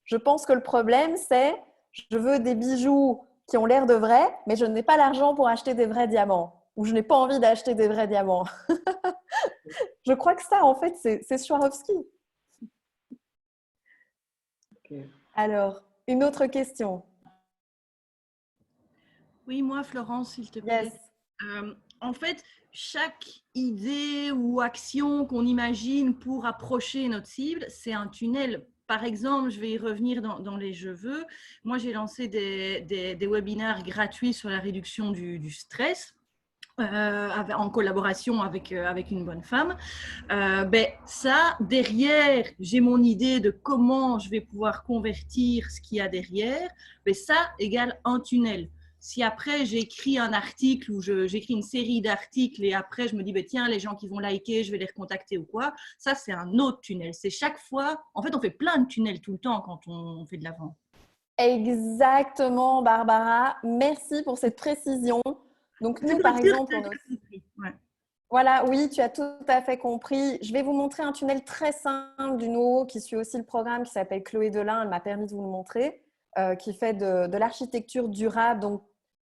Je pense que le problème, c'est je veux des bijoux qui ont l'air de vrais, mais je n'ai pas l'argent pour acheter des vrais diamants. Ou je n'ai pas envie d'acheter des vrais diamants. Je crois que ça, en fait, c'est Swarovski. Ok. Alors, une autre question. Oui, moi, Florence, s'il te Yes. plaît. En fait, chaque idée ou action qu'on imagine pour approcher notre cible, c'est un tunnel. Par exemple, je vais y revenir dans les je veux. Moi, j'ai lancé des webinaires gratuits sur la réduction du stress. En collaboration avec une bonne femme. Ben, ça, derrière, j'ai mon idée de comment je vais pouvoir convertir ce qu'il y a derrière. Ben, ça égale un tunnel. Si après j'écris un article ou j'écris une série d'articles et après je me dis ben, tiens, les gens qui vont liker, je vais les recontacter ou quoi, ça c'est un autre tunnel. C'est chaque fois, en fait on fait plein de tunnels tout le temps quand on fait de la vente. Exactement, Barbara. Merci pour cette précision. Donc, C'est nous, pour par être sûr exemple, que on tu a as compris. Ouais. Voilà, oui, tu as tout à fait compris. Je vais vous montrer un tunnel très simple d'une OO qui suit aussi le programme qui s'appelle Chloé Delin. Elle m'a permis de vous le montrer, qui fait de l'architecture durable. Donc,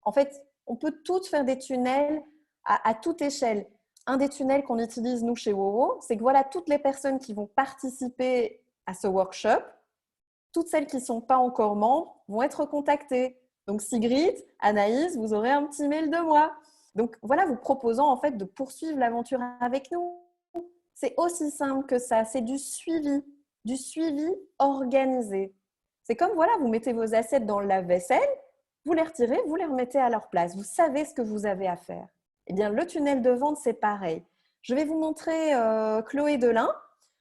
en fait, on peut toutes faire des tunnels à toute échelle. Un des tunnels qu'on utilise, nous, chez WoWo, c'est que voilà, toutes les personnes qui vont participer à ce workshop, toutes celles qui ne sont pas encore membres, vont être contactées. Donc, Sigrid, Anaïs, vous aurez un petit mail de moi. Donc, voilà, vous proposant en fait de poursuivre l'aventure avec nous. C'est aussi simple que ça. C'est du suivi organisé. C'est comme, voilà, vous mettez vos assiettes dans le lave-vaisselle, vous les retirez, vous les remettez à leur place. Vous savez ce que vous avez à faire. Eh bien, le tunnel de vente, c'est pareil. Je vais vous montrer Chloé Delin.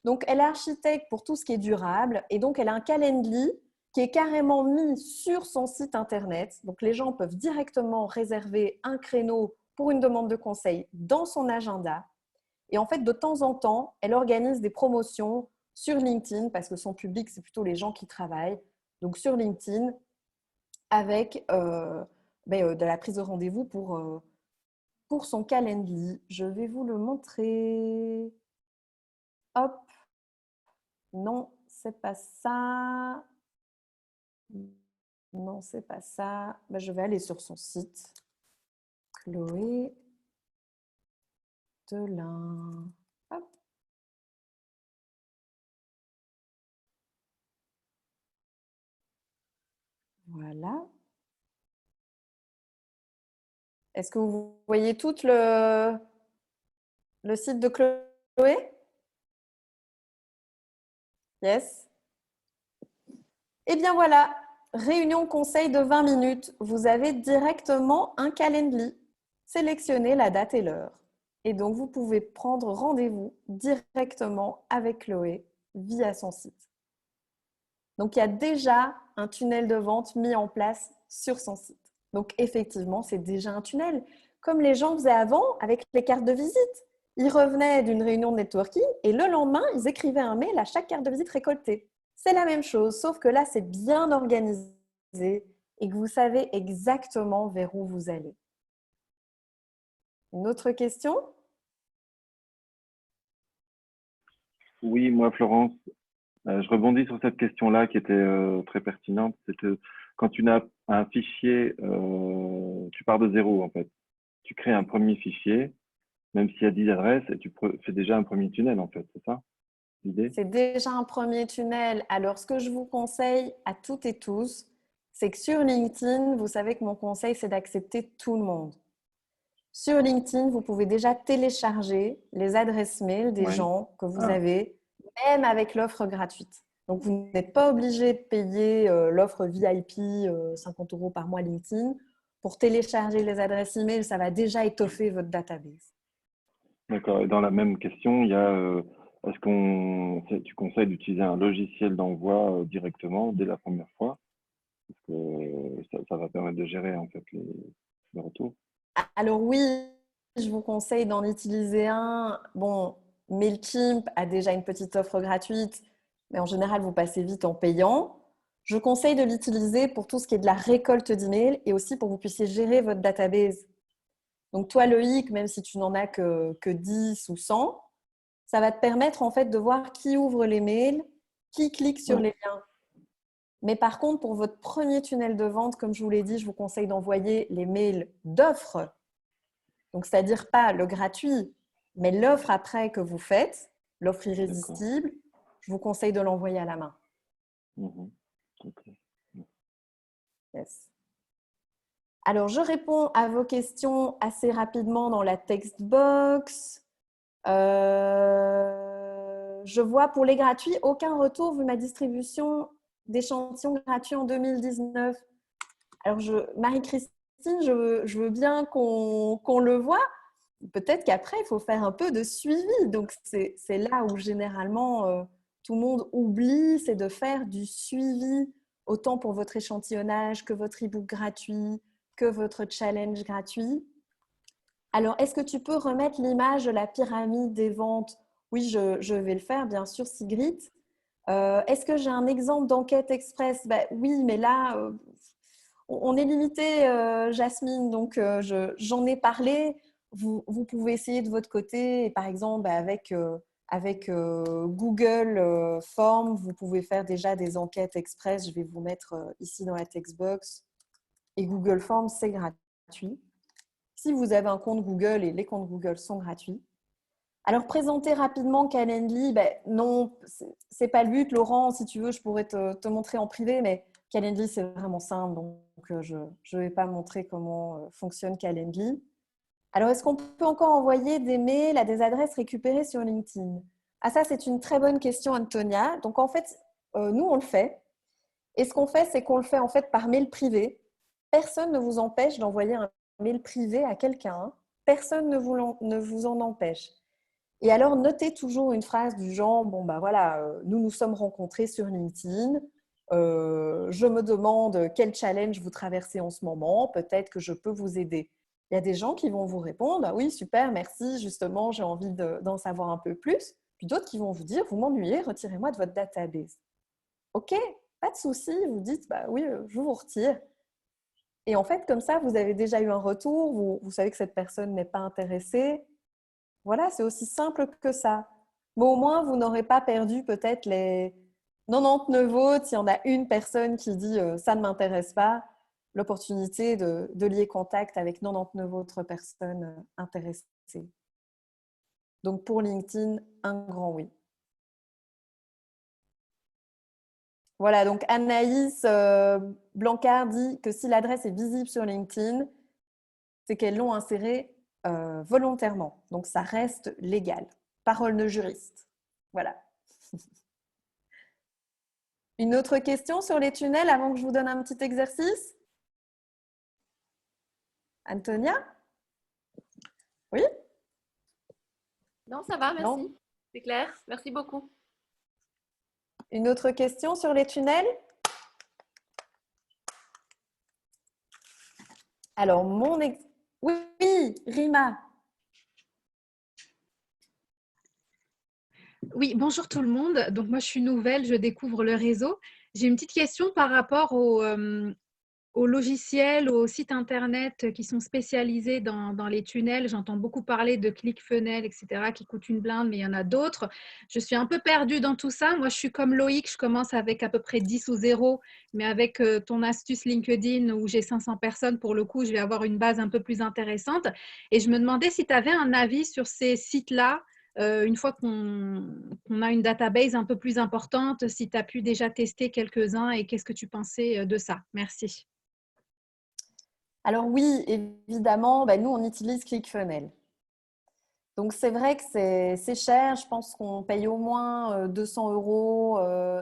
Donc, elle est architecte pour tout ce qui est durable et donc elle a un calendly qui est carrément mis sur son site internet. Donc, les gens peuvent directement réserver un créneau pour une demande de conseil dans son agenda. Et en fait, de temps en temps, elle organise des promotions sur LinkedIn parce que son public, c'est plutôt les gens qui travaillent. Donc, sur LinkedIn, avec de la prise de rendez-vous pour son calendly. Je vais vous le montrer. Hop. Non, c'est pas ça. Non, c'est pas ça. Ben, je vais aller sur son site. Chloé Delin. Hop. Voilà. Est-ce que vous voyez tout le site de Chloé? Yes. Eh bien voilà, réunion conseil de 20 minutes. Vous avez directement un calendrier. Sélectionnez la date et l'heure. Et donc, vous pouvez prendre rendez-vous directement avec Chloé via son site. Donc, il y a déjà un tunnel de vente mis en place sur son site. Donc, effectivement, c'est déjà un tunnel. Comme les gens faisaient avant avec les cartes de visite. Ils revenaient d'une réunion de networking et le lendemain, ils écrivaient un mail à chaque carte de visite récoltée. C'est la même chose, sauf que là, c'est bien organisé et que vous savez exactement vers où vous allez. Une autre question? Oui, moi, Florence, je rebondis sur cette question-là qui était très pertinente. C'est que quand tu as un fichier, tu pars de zéro, en fait. Tu crées un premier fichier, même s'il y a 10 adresses, et tu fais déjà un premier tunnel, en fait. C'est ça l'idée? C'est déjà un premier tunnel. Alors, ce que je vous conseille à toutes et tous, c'est que sur LinkedIn, vous savez que mon conseil, c'est d'accepter tout le monde. Sur LinkedIn, vous pouvez déjà télécharger les adresses mail des Ouais. gens que vous Ah, avez, même avec l'offre gratuite. Donc, vous n'êtes pas obligé de payer l'offre VIP 50 € par mois LinkedIn. Pour télécharger les adresses email, ça va déjà étoffer votre database. d'accord. Et dans la même question, il y a, tu conseilles d'utiliser un logiciel d'envoi directement dès la première fois? Parce que ça va permettre de gérer, en fait, les retours. Alors oui, je vous conseille d'en utiliser un. Bon, Mailchimp a déjà une petite offre gratuite, mais en général, vous passez vite en payant. Je conseille de l'utiliser pour tout ce qui est de la récolte d'emails et aussi pour que vous puissiez gérer votre database. Donc toi, Loïc, même si tu n'en as que 10 ou 100, ça va te permettre en fait de voir qui ouvre les mails, qui clique sur Ouais. les liens. Mais par contre, pour votre premier tunnel de vente, comme je vous l'ai dit, je vous conseille d'envoyer les mails d'offres. Donc, c'est-à-dire pas le gratuit, mais l'offre après que vous faites, l'offre D'accord. irrésistible, je vous conseille de l'envoyer à la main. Mhm. Ok. Yes. Alors, je réponds à vos questions assez rapidement dans la text box. Je vois pour les gratuits, aucun retour vu ma distribution d'échantillons gratuits en 2019. Alors, Marie-Christine, je veux bien qu'on le voit. Peut-être qu'après, il faut faire un peu de suivi. Donc, c'est là où généralement tout le monde oublie, c'est de faire du suivi, autant pour votre échantillonnage que votre e-book gratuit, que votre challenge gratuit. Alors, est-ce que tu peux remettre l'image de la pyramide des ventes? Oui, je vais le faire, bien sûr, Sigrid. Est-ce que j'ai un exemple d'enquête express? Oui, mais là, on est limité, Jasmine, donc j'en ai parlé. Vous pouvez essayer de votre côté, et par exemple, avec Google Forms, vous pouvez faire déjà des enquêtes express. Je vais vous mettre ici dans la textbox. Et Google Forms, c'est gratuit. Si vous avez un compte Google, et les comptes Google sont gratuits. Alors, présenter rapidement Calendly, non, c'est pas le but. Laurent, si tu veux, je pourrais te montrer en privé, mais Calendly, c'est vraiment simple. Donc, je ne vais pas montrer comment fonctionne Calendly. Alors, est-ce qu'on peut encore envoyer des mails à des adresses récupérées sur LinkedIn? Ah, ça, c'est une très bonne question, Antonia. Donc, en fait, nous, on le fait. Et ce qu'on fait, c'est qu'on le fait en fait par mail privé. Personne ne vous empêche d'envoyer un mail privé à quelqu'un. Personne ne vous en empêche. Et alors, notez toujours une phrase du genre, bon, voilà, nous nous sommes rencontrés sur LinkedIn. Je me demande quel challenge vous traversez en ce moment. Peut-être que je peux vous aider. Il y a des gens qui vont vous répondre, ah oui, super, merci, justement, j'ai envie d'en savoir un peu plus. Puis d'autres qui vont vous dire, vous m'ennuyez, retirez-moi de votre database. OK, pas de souci, vous dites, oui, je vous retire. Et en fait, comme ça, vous avez déjà eu un retour, vous savez que cette personne n'est pas intéressée. Voilà, c'est aussi simple que ça. Mais au moins, vous n'aurez pas perdu peut-être les 99 autres. S'il y en a une personne qui dit ça ne m'intéresse pas, l'opportunité de lier contact avec 99 autres personnes intéressées. Donc pour LinkedIn, un grand oui. Voilà, donc Anaïs Blancard dit que si l'adresse est visible sur LinkedIn, c'est qu'elles l'ont insérée volontairement. Donc, ça reste légal. Parole de juriste. Voilà. Une autre question sur les tunnels avant que je vous donne un petit exercice? Antonia? Oui? Non, ça va, merci. Non. C'est clair. Merci beaucoup. Une autre question sur les tunnels? Alors, oui, Rima. Oui, bonjour tout le monde. Donc moi, je suis nouvelle, je découvre le réseau. J'ai une petite question par rapport aux logiciels, aux sites internet qui sont spécialisés dans les tunnels. J'entends beaucoup parler de ClickFunnels, etc., qui coûtent une blinde, mais il y en a d'autres. Je suis un peu perdue dans tout ça. Moi, je suis comme Loïc, je commence avec à peu près 10 ou 0, mais avec ton astuce LinkedIn où j'ai 500 personnes, pour le coup, je vais avoir une base un peu plus intéressante. Et je me demandais si tu avais un avis sur ces sites-là, une fois qu'on a une database un peu plus importante, si tu as pu déjà tester quelques-uns et qu'est-ce que tu pensais de ça? Merci. Alors oui, évidemment, nous, on utilise ClickFunnels. Donc, c'est vrai que c'est cher. Je pense qu'on paye au moins 200 euros.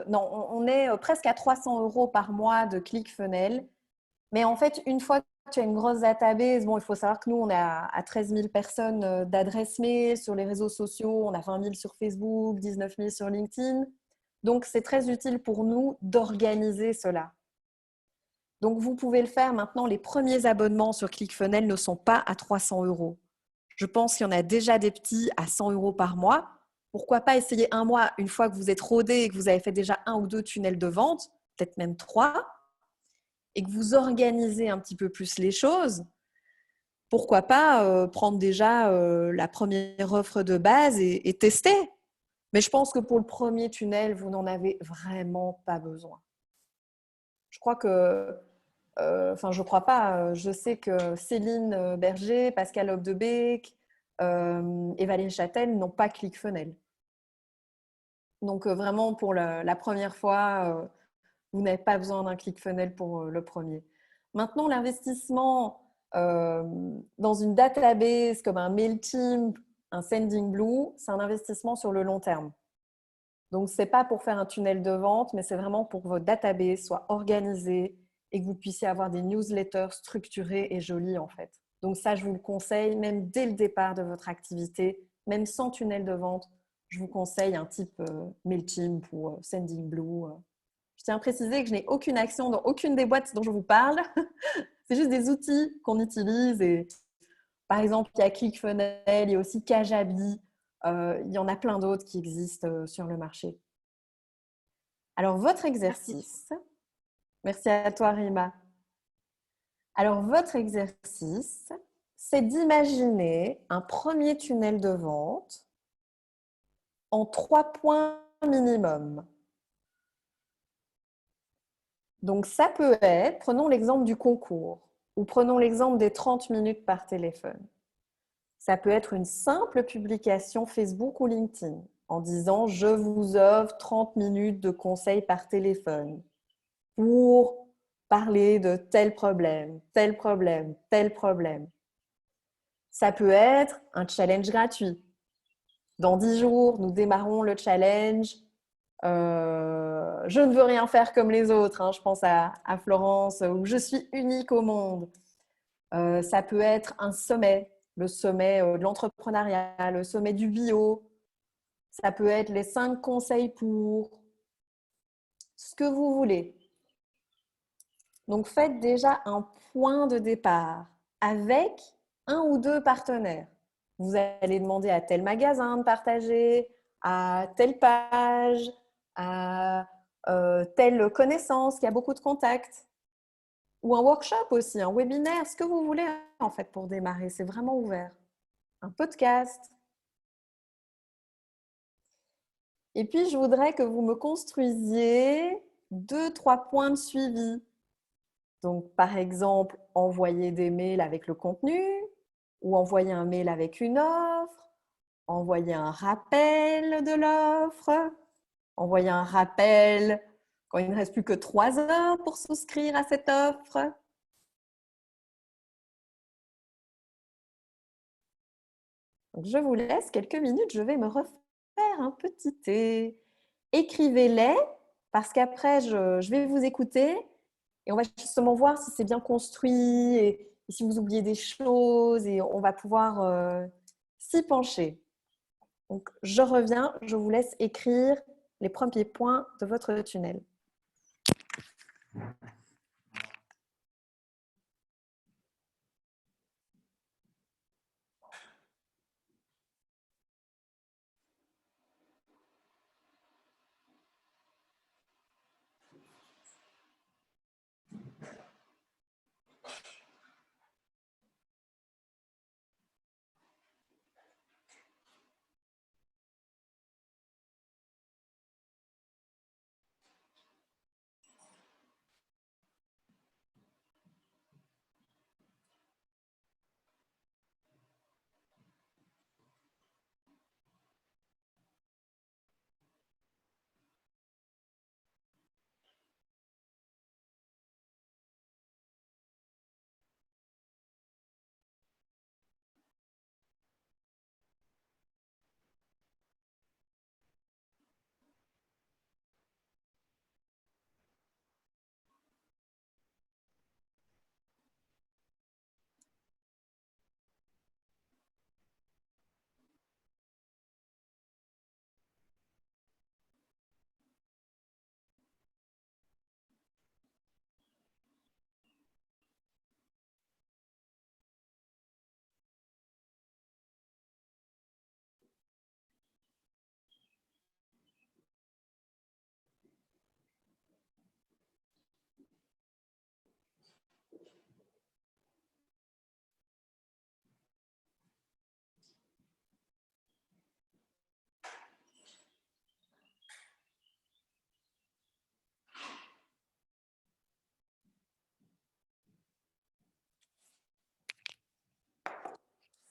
Non, on est presque à 300 euros par mois de ClickFunnels. Mais en fait, une fois que tu as une grosse database, bon, il faut savoir que nous, on est à 13 000 personnes d'adresses mail sur les réseaux sociaux. On a 20 000 sur Facebook, 19 000 sur LinkedIn. Donc, c'est très utile pour nous d'organiser cela. Donc, vous pouvez le faire maintenant. Les premiers abonnements sur ClickFunnels ne sont pas à 300 euros. Je pense qu'il y en a déjà des petits à 100 euros par mois. Pourquoi pas essayer un mois, une fois que vous êtes rodé et que vous avez fait déjà 1 ou 2 tunnels de vente, peut-être même 3, et que vous organisez un petit peu plus les choses. Pourquoi pas prendre déjà la première offre de base et tester. Mais je pense que pour le premier tunnel, vous n'en avez vraiment pas besoin. Je crois que je crois pas. Je sais que Céline Berger, Pascal Obdebeek et Valérie Châtel n'ont pas ClickFunnels. Donc, vraiment, pour la première fois, vous n'avez pas besoin d'un ClickFunnels pour le premier. Maintenant, l'investissement dans une database comme un MailChimp, un Sendinblue, c'est un investissement sur le long terme. Donc, ce n'est pas pour faire un tunnel de vente, mais c'est vraiment pour que votre database soit organisée et que vous puissiez avoir des newsletters structurés et jolis en fait. Donc ça, je vous le conseille, même dès le départ de votre activité, même sans tunnel de vente, je vous conseille un type MailChimp ou Sendinblue. Je tiens à préciser que je n'ai aucune action dans aucune des boîtes dont je vous parle. C'est juste des outils qu'on utilise. Et, par exemple, il y a ClickFunnels, il y a aussi Kajabi. Il y en a plein d'autres qui existent sur le marché. Alors, votre exercice… Merci à toi, Rima. Alors, votre exercice, c'est d'imaginer un premier tunnel de vente en 3 points minimum. Donc, ça peut être, prenons l'exemple du concours ou prenons l'exemple des 30 minutes par téléphone. Ça peut être une simple publication Facebook ou LinkedIn en disant « Je vous offre 30 minutes de conseils par téléphone pour parler de tel problème, tel problème, tel problème. » Ça peut être un challenge gratuit. Dans 10 jours, nous démarrons le challenge. Je ne veux rien faire comme les autres. Je pense à Florence, où je suis unique au monde. Ça peut être un sommet, le sommet de l'entrepreneuriat, le sommet du bio. Ça peut être les 5 conseils pour ce que vous voulez. Donc, faites déjà un point de départ avec 1 ou 2 partenaires. Vous allez demander à tel magasin de partager, à telle page, à telle connaissance qui a beaucoup de contacts. Ou un workshop aussi, un webinaire, ce que vous voulez en fait pour démarrer. C'est vraiment ouvert. Un podcast. Et puis, je voudrais que vous me construisiez 2-3 points de suivi. Donc, par exemple, envoyer des mails avec le contenu ou envoyer un mail avec une offre, envoyer un rappel de l'offre, envoyer un rappel quand il ne reste plus que 3 heures pour souscrire à cette offre. Donc, je vous laisse quelques minutes, je vais me refaire un petit thé. Écrivez-les parce qu'après, je vais vous écouter et on va justement voir si c'est bien construit et si vous oubliez des choses et on va pouvoir s'y pencher. Donc, je reviens, je vous laisse écrire les premiers points de votre tunnel.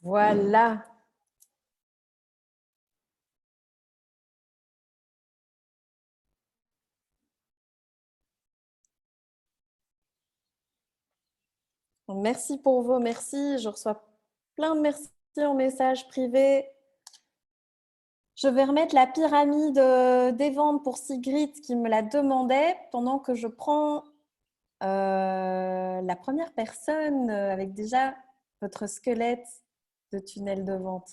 Voilà. Merci pour vos merci. Je reçois plein de merci en message privé. Je vais remettre la pyramide des ventes pour Sigrid qui me la demandait pendant que je prends la première personne avec déjà votre squelette de tunnel de vente.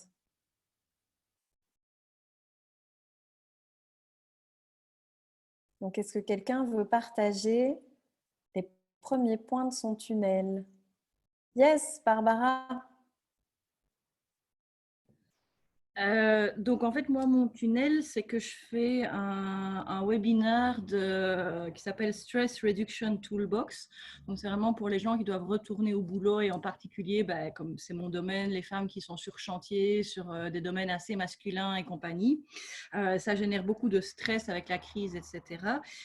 Donc, est-ce que quelqu'un veut partager les premiers points de son tunnel? Yes, Barbara. Donc en fait moi mon tunnel c'est que je fais un webinaire qui s'appelle Stress Reduction Toolbox. Donc c'est vraiment pour les gens qui doivent retourner au boulot et en particulier comme c'est mon domaine, les femmes qui sont sur chantier, sur des domaines assez masculins et compagnie. Ça génère beaucoup de stress avec la crise, etc.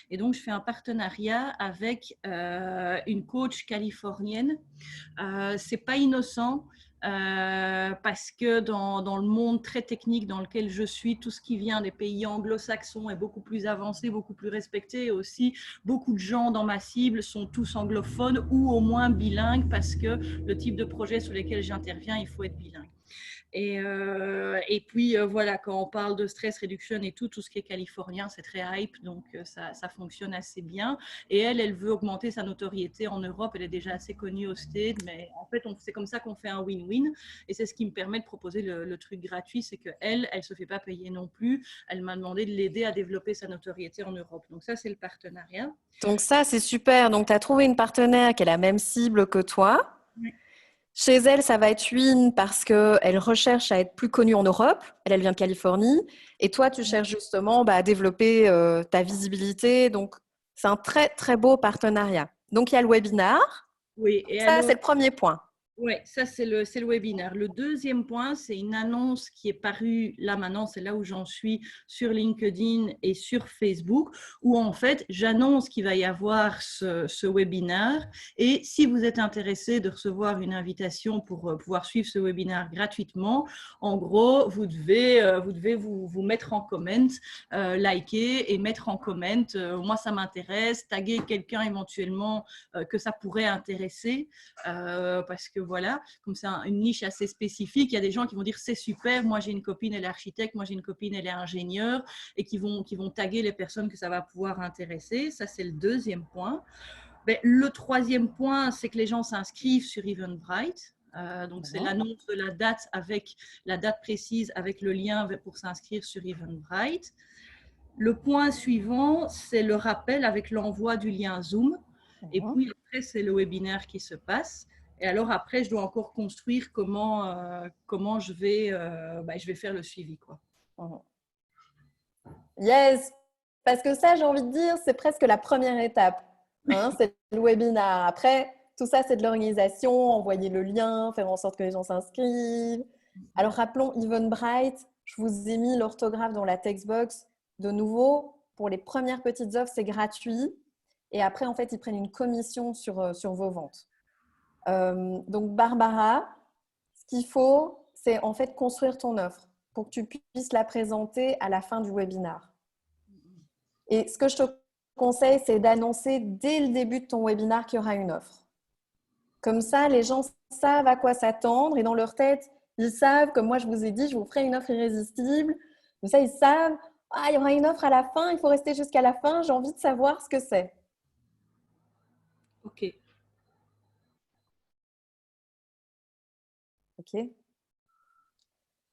Et donc je fais un partenariat avec une coach californienne. C'est pas innocent. Parce que dans le monde très technique dans lequel je suis, tout ce qui vient des pays anglo-saxons est beaucoup plus avancé, beaucoup plus respecté. Et aussi, beaucoup de gens dans ma cible sont tous anglophones ou au moins bilingues parce que le type de projet sur lesquels j'interviens, il faut être bilingue. Et puis, voilà, quand on parle de stress reduction et tout ce qui est californien, c'est très hype, donc ça fonctionne assez bien. Et elle veut augmenter sa notoriété en Europe. Elle est déjà assez connue au States, mais en fait, c'est comme ça qu'on fait un win-win. Et c'est ce qui me permet de proposer le truc gratuit, c'est qu'elle ne se fait pas payer non plus. Elle m'a demandé de l'aider à développer sa notoriété en Europe. Donc ça, c'est le partenariat. Donc ça, c'est super. Donc, tu as trouvé une partenaire qui a la même cible que toi. Oui. Chez elle, ça va être Win parce qu'elle recherche à être plus connue en Europe. Elle vient de Californie. Et toi, tu cherches justement à développer ta visibilité. Donc, c'est un très, très beau partenariat. Donc, il y a le webinar. Oui, et Ça, alors, c'est le premier point. Oui, ça c'est le webinaire. Le deuxième point, c'est une annonce qui est parue là maintenant, c'est là où j'en suis sur LinkedIn et sur Facebook, où en fait j'annonce qu'il va y avoir ce webinaire. Et si vous êtes intéressé de recevoir une invitation pour pouvoir suivre ce webinaire gratuitement, en gros, vous devez vous mettre en comment, liker et mettre en comment. Moi, ça m'intéresse, taguer quelqu'un éventuellement que ça pourrait intéresser. Parce que voilà, comme c'est une niche assez spécifique, il y a des gens qui vont dire c'est super, moi j'ai une copine, elle est architecte, moi j'ai une copine, elle est ingénieure, et qui vont taguer les personnes que ça va pouvoir intéresser. Ça, c'est le deuxième point. Mais le troisième point, c'est que les gens s'inscrivent sur Eventbrite. Donc, c'est l'annonce de la date avec la date précise avec le lien pour s'inscrire sur Eventbrite. Le point suivant, c'est le rappel avec l'envoi du lien Zoom. Et puis après, c'est le webinaire qui se passe. Et alors après, je dois encore construire comment je vais faire le suivi, quoi. Yes, parce que ça, j'ai envie de dire, c'est presque la première étape. Hein, c'est le webinaire. Après, tout ça, c'est de l'organisation, envoyer le lien, faire en sorte que les gens s'inscrivent. Alors, rappelons Eventbrite, je vous ai mis l'orthographe dans la textbox. De nouveau, pour les premières petites offres, c'est gratuit. Et après, en fait, ils prennent une commission sur vos ventes. Donc, Barbara, ce qu'il faut, c'est en fait construire ton offre pour que tu puisses la présenter à la fin du webinaire. Et ce que je te conseille, c'est d'annoncer dès le début de ton webinaire qu'il y aura une offre. Comme ça, les gens savent à quoi s'attendre et dans leur tête, ils savent, comme moi je vous ai dit, je vous ferai une offre irrésistible. Comme ça, ils savent, ah, il y aura une offre à la fin, il faut rester jusqu'à la fin, j'ai envie de savoir ce que c'est. OK. OK.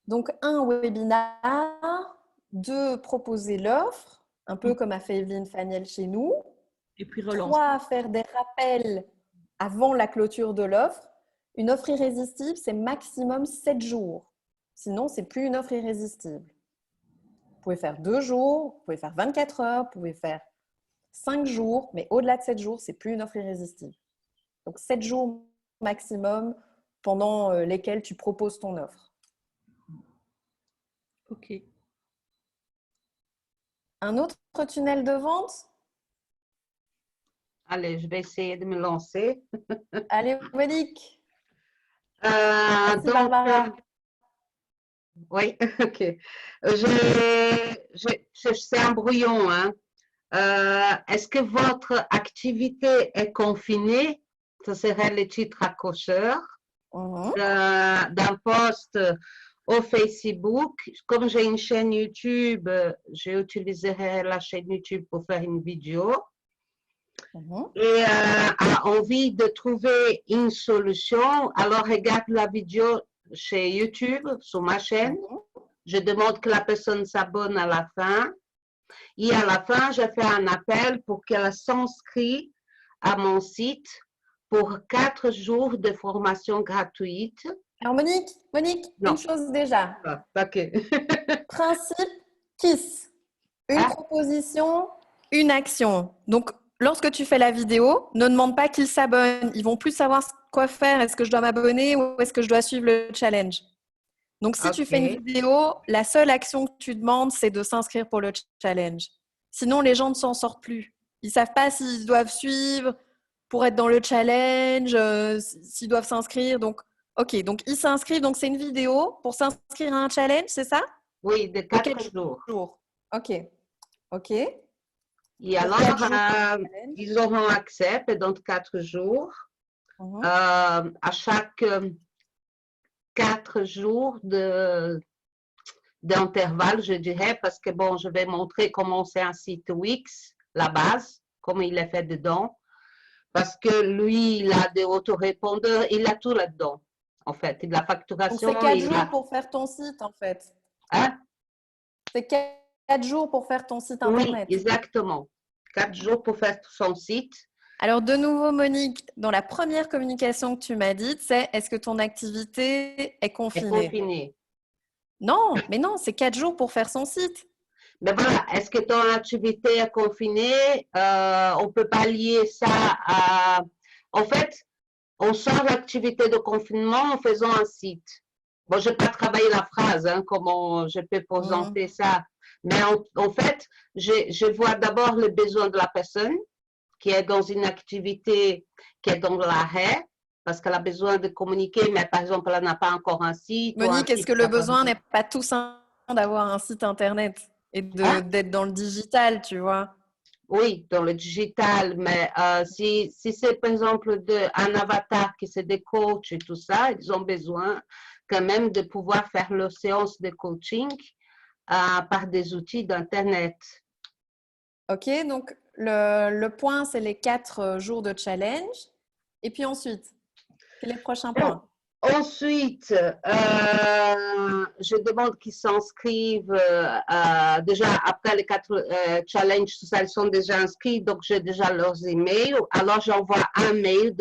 Donc, un webinaire, deux, proposer l'offre, un peu comme a fait Evelyne Faniel chez nous. Et puis relance. 3, faire des rappels avant la clôture de l'offre. Une offre irrésistible, c'est maximum 7 jours. Sinon, ce n'est plus une offre irrésistible. Vous pouvez faire 2 jours, vous pouvez faire 24 heures, vous pouvez faire 5 jours, mais au-delà de 7 jours, ce n'est plus une offre irrésistible. Donc, 7 jours maximum pendant lesquels tu proposes ton offre. OK. Un autre tunnel de vente? Allez, je vais essayer de me lancer. Allez, Monique. Donc, Barbara. Oui, ok. C'est un brouillon. Hein. Est-ce que votre activité est confinée? Ce serait le titre accrocheur d'un post au Facebook. Comme j'ai une chaîne YouTube, j'utiliserai la chaîne YouTube pour faire une vidéo. Et a envie de trouver une solution, alors regarde la vidéo chez YouTube, sur ma chaîne. Je demande que la personne s'abonne à la fin. Et à la fin, je fais un appel pour qu'elle s'inscrive à mon site pour 4 jours de formation gratuite. Alors Monique, une chose déjà. Ah, ok. Principe KISS. Une proposition, une action. Donc, lorsque tu fais la vidéo, ne demande pas qu'ils s'abonnent. Ils vont plus savoir quoi faire. Est-ce que je dois m'abonner ou est-ce que je dois suivre le challenge? Donc, si tu fais une vidéo, la seule action que tu demandes, c'est de s'inscrire pour le challenge. Sinon, les gens ne s'en sortent plus. Ils ne savent pas s'ils doivent suivre pour être dans le challenge, s'ils doivent s'inscrire. Donc, OK, donc ils s'inscrivent. Donc, c'est une vidéo pour s'inscrire à un challenge, c'est ça? Oui, de 4 jours. OK. Et alors, ils auront accès pendant 4 jours à chaque 4 jours d'intervalle, je dirais, parce que bon, je vais montrer comment c'est un site Wix, la base, comment il est fait dedans, parce que lui, il a des autorépondeurs, il a tout là-dedans, en fait. Il a la facturation. Donc, c'est 4 jours pour faire ton site, en fait. Hein? C'est 4 jours pour faire ton site Internet. Oui, exactement. 4 jours pour faire son site. Alors, de nouveau, Monique, dans la première communication que tu m'as dite, c'est est-ce que ton activité est confinée? Non, mais non, c'est 4 jours pour faire son site. Mais voilà, est-ce que ton activité est confinée? On ne peut pas lier ça à… En fait, on sort l'activité de confinement en faisant un site. Bon, je n'ai pas travaillé la phrase, hein, comment je peux présenter ça. Mais en fait, je vois d'abord les besoins de la personne qui est dans une activité qui est dans l'arrêt, parce qu'elle a besoin de communiquer, mais par exemple, elle n'a pas encore un site. Monique, est-ce que le besoin n'est pas tout simple d'avoir un site internet et d'être dans le digital, tu vois? Oui, dans le digital, mais si c'est par exemple un avatar qui c'est des coachs et tout ça, ils ont besoin quand même de pouvoir faire leurs séances de coaching par des outils d'Internet. Ok, donc le point, c'est les 4 jours de challenge. Et puis ensuite, quel est le prochain point? Ensuite, je demande qu'ils s'inscrivent déjà après les 4 challenges, tout ça, ils sont déjà inscrits, donc j'ai déjà leurs emails. Alors, j'envoie un mail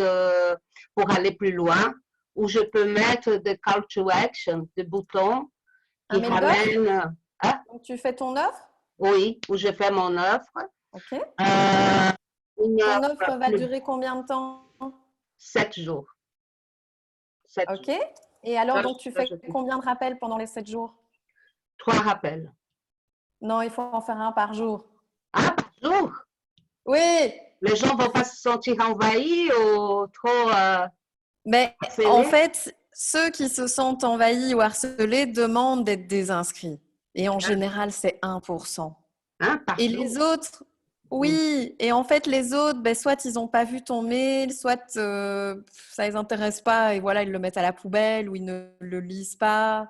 pour aller plus loin où je peux mettre des call to action, des boutons qui ramènent. Donc, tu fais ton offre? Oui, où je fais mon offre. Ok. Ton offre va durer combien de temps? 7 jours. Ok. Et alors, donc, tu fais combien de rappels pendant les 7 jours? 3 rappels. Non, il faut en faire un par jour. Ah, par jour? Oui. Les gens ne vont pas se sentir envahis ou trop Mais harcelés? en fait, ceux qui se sentent envahis ou harcelés demandent d'être désinscrits. Et en général, c'est 1%. Par et jour. Les autres, oui. Et en fait, les autres, soit ils n'ont pas vu ton mail, soit ça ne les intéresse pas et voilà, ils le mettent à la poubelle ou ils ne le lisent pas.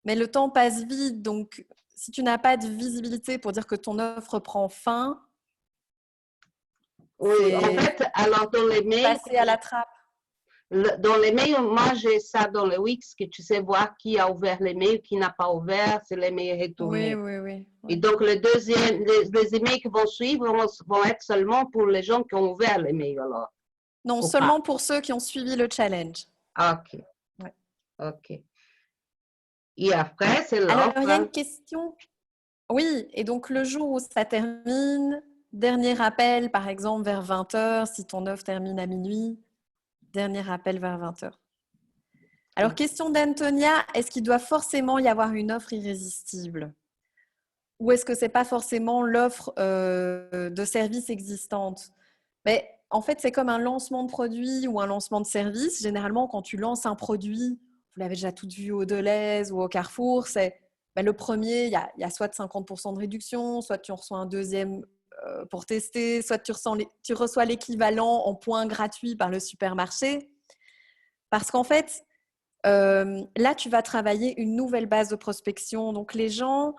Mais le temps passe vite. Donc, si tu n'as pas de visibilité pour dire que ton offre prend fin, oui, en fait, alors dans les mails, passer à la trappe. Dans les mails, moi j'ai ça dans le Wix que tu sais voir qui a ouvert les mails, qui n'a pas ouvert, c'est les mails retournés. Oui. Et donc les emails qui vont suivre vont être seulement pour les gens qui ont ouvert les mails alors. Non, seulement pour ceux qui ont suivi le challenge. Ok. Ouais. Ok. Et après, c'est l'offre. Alors, il y a une question. Oui, et donc le jour où ça termine, dernier appel, par exemple, vers 20h, si ton offre termine à minuit, dernier appel vers 20h. Alors, question d'Antonia, est-ce qu'il doit forcément y avoir une offre irrésistible? Ou est-ce que ce n'est pas forcément l'offre de service existante? Mais en fait, c'est comme un lancement de produit ou un lancement de service. Généralement, quand tu lances un produit, vous l'avez déjà toutes vu au Deleuze ou au Carrefour, c'est le premier, il y a soit 50% de réduction, soit tu en reçois un deuxième pour tester, soit tu reçois l'équivalent en points gratuits par le supermarché. Parce qu'en fait, là, tu vas travailler une nouvelle base de prospection. Donc, les gens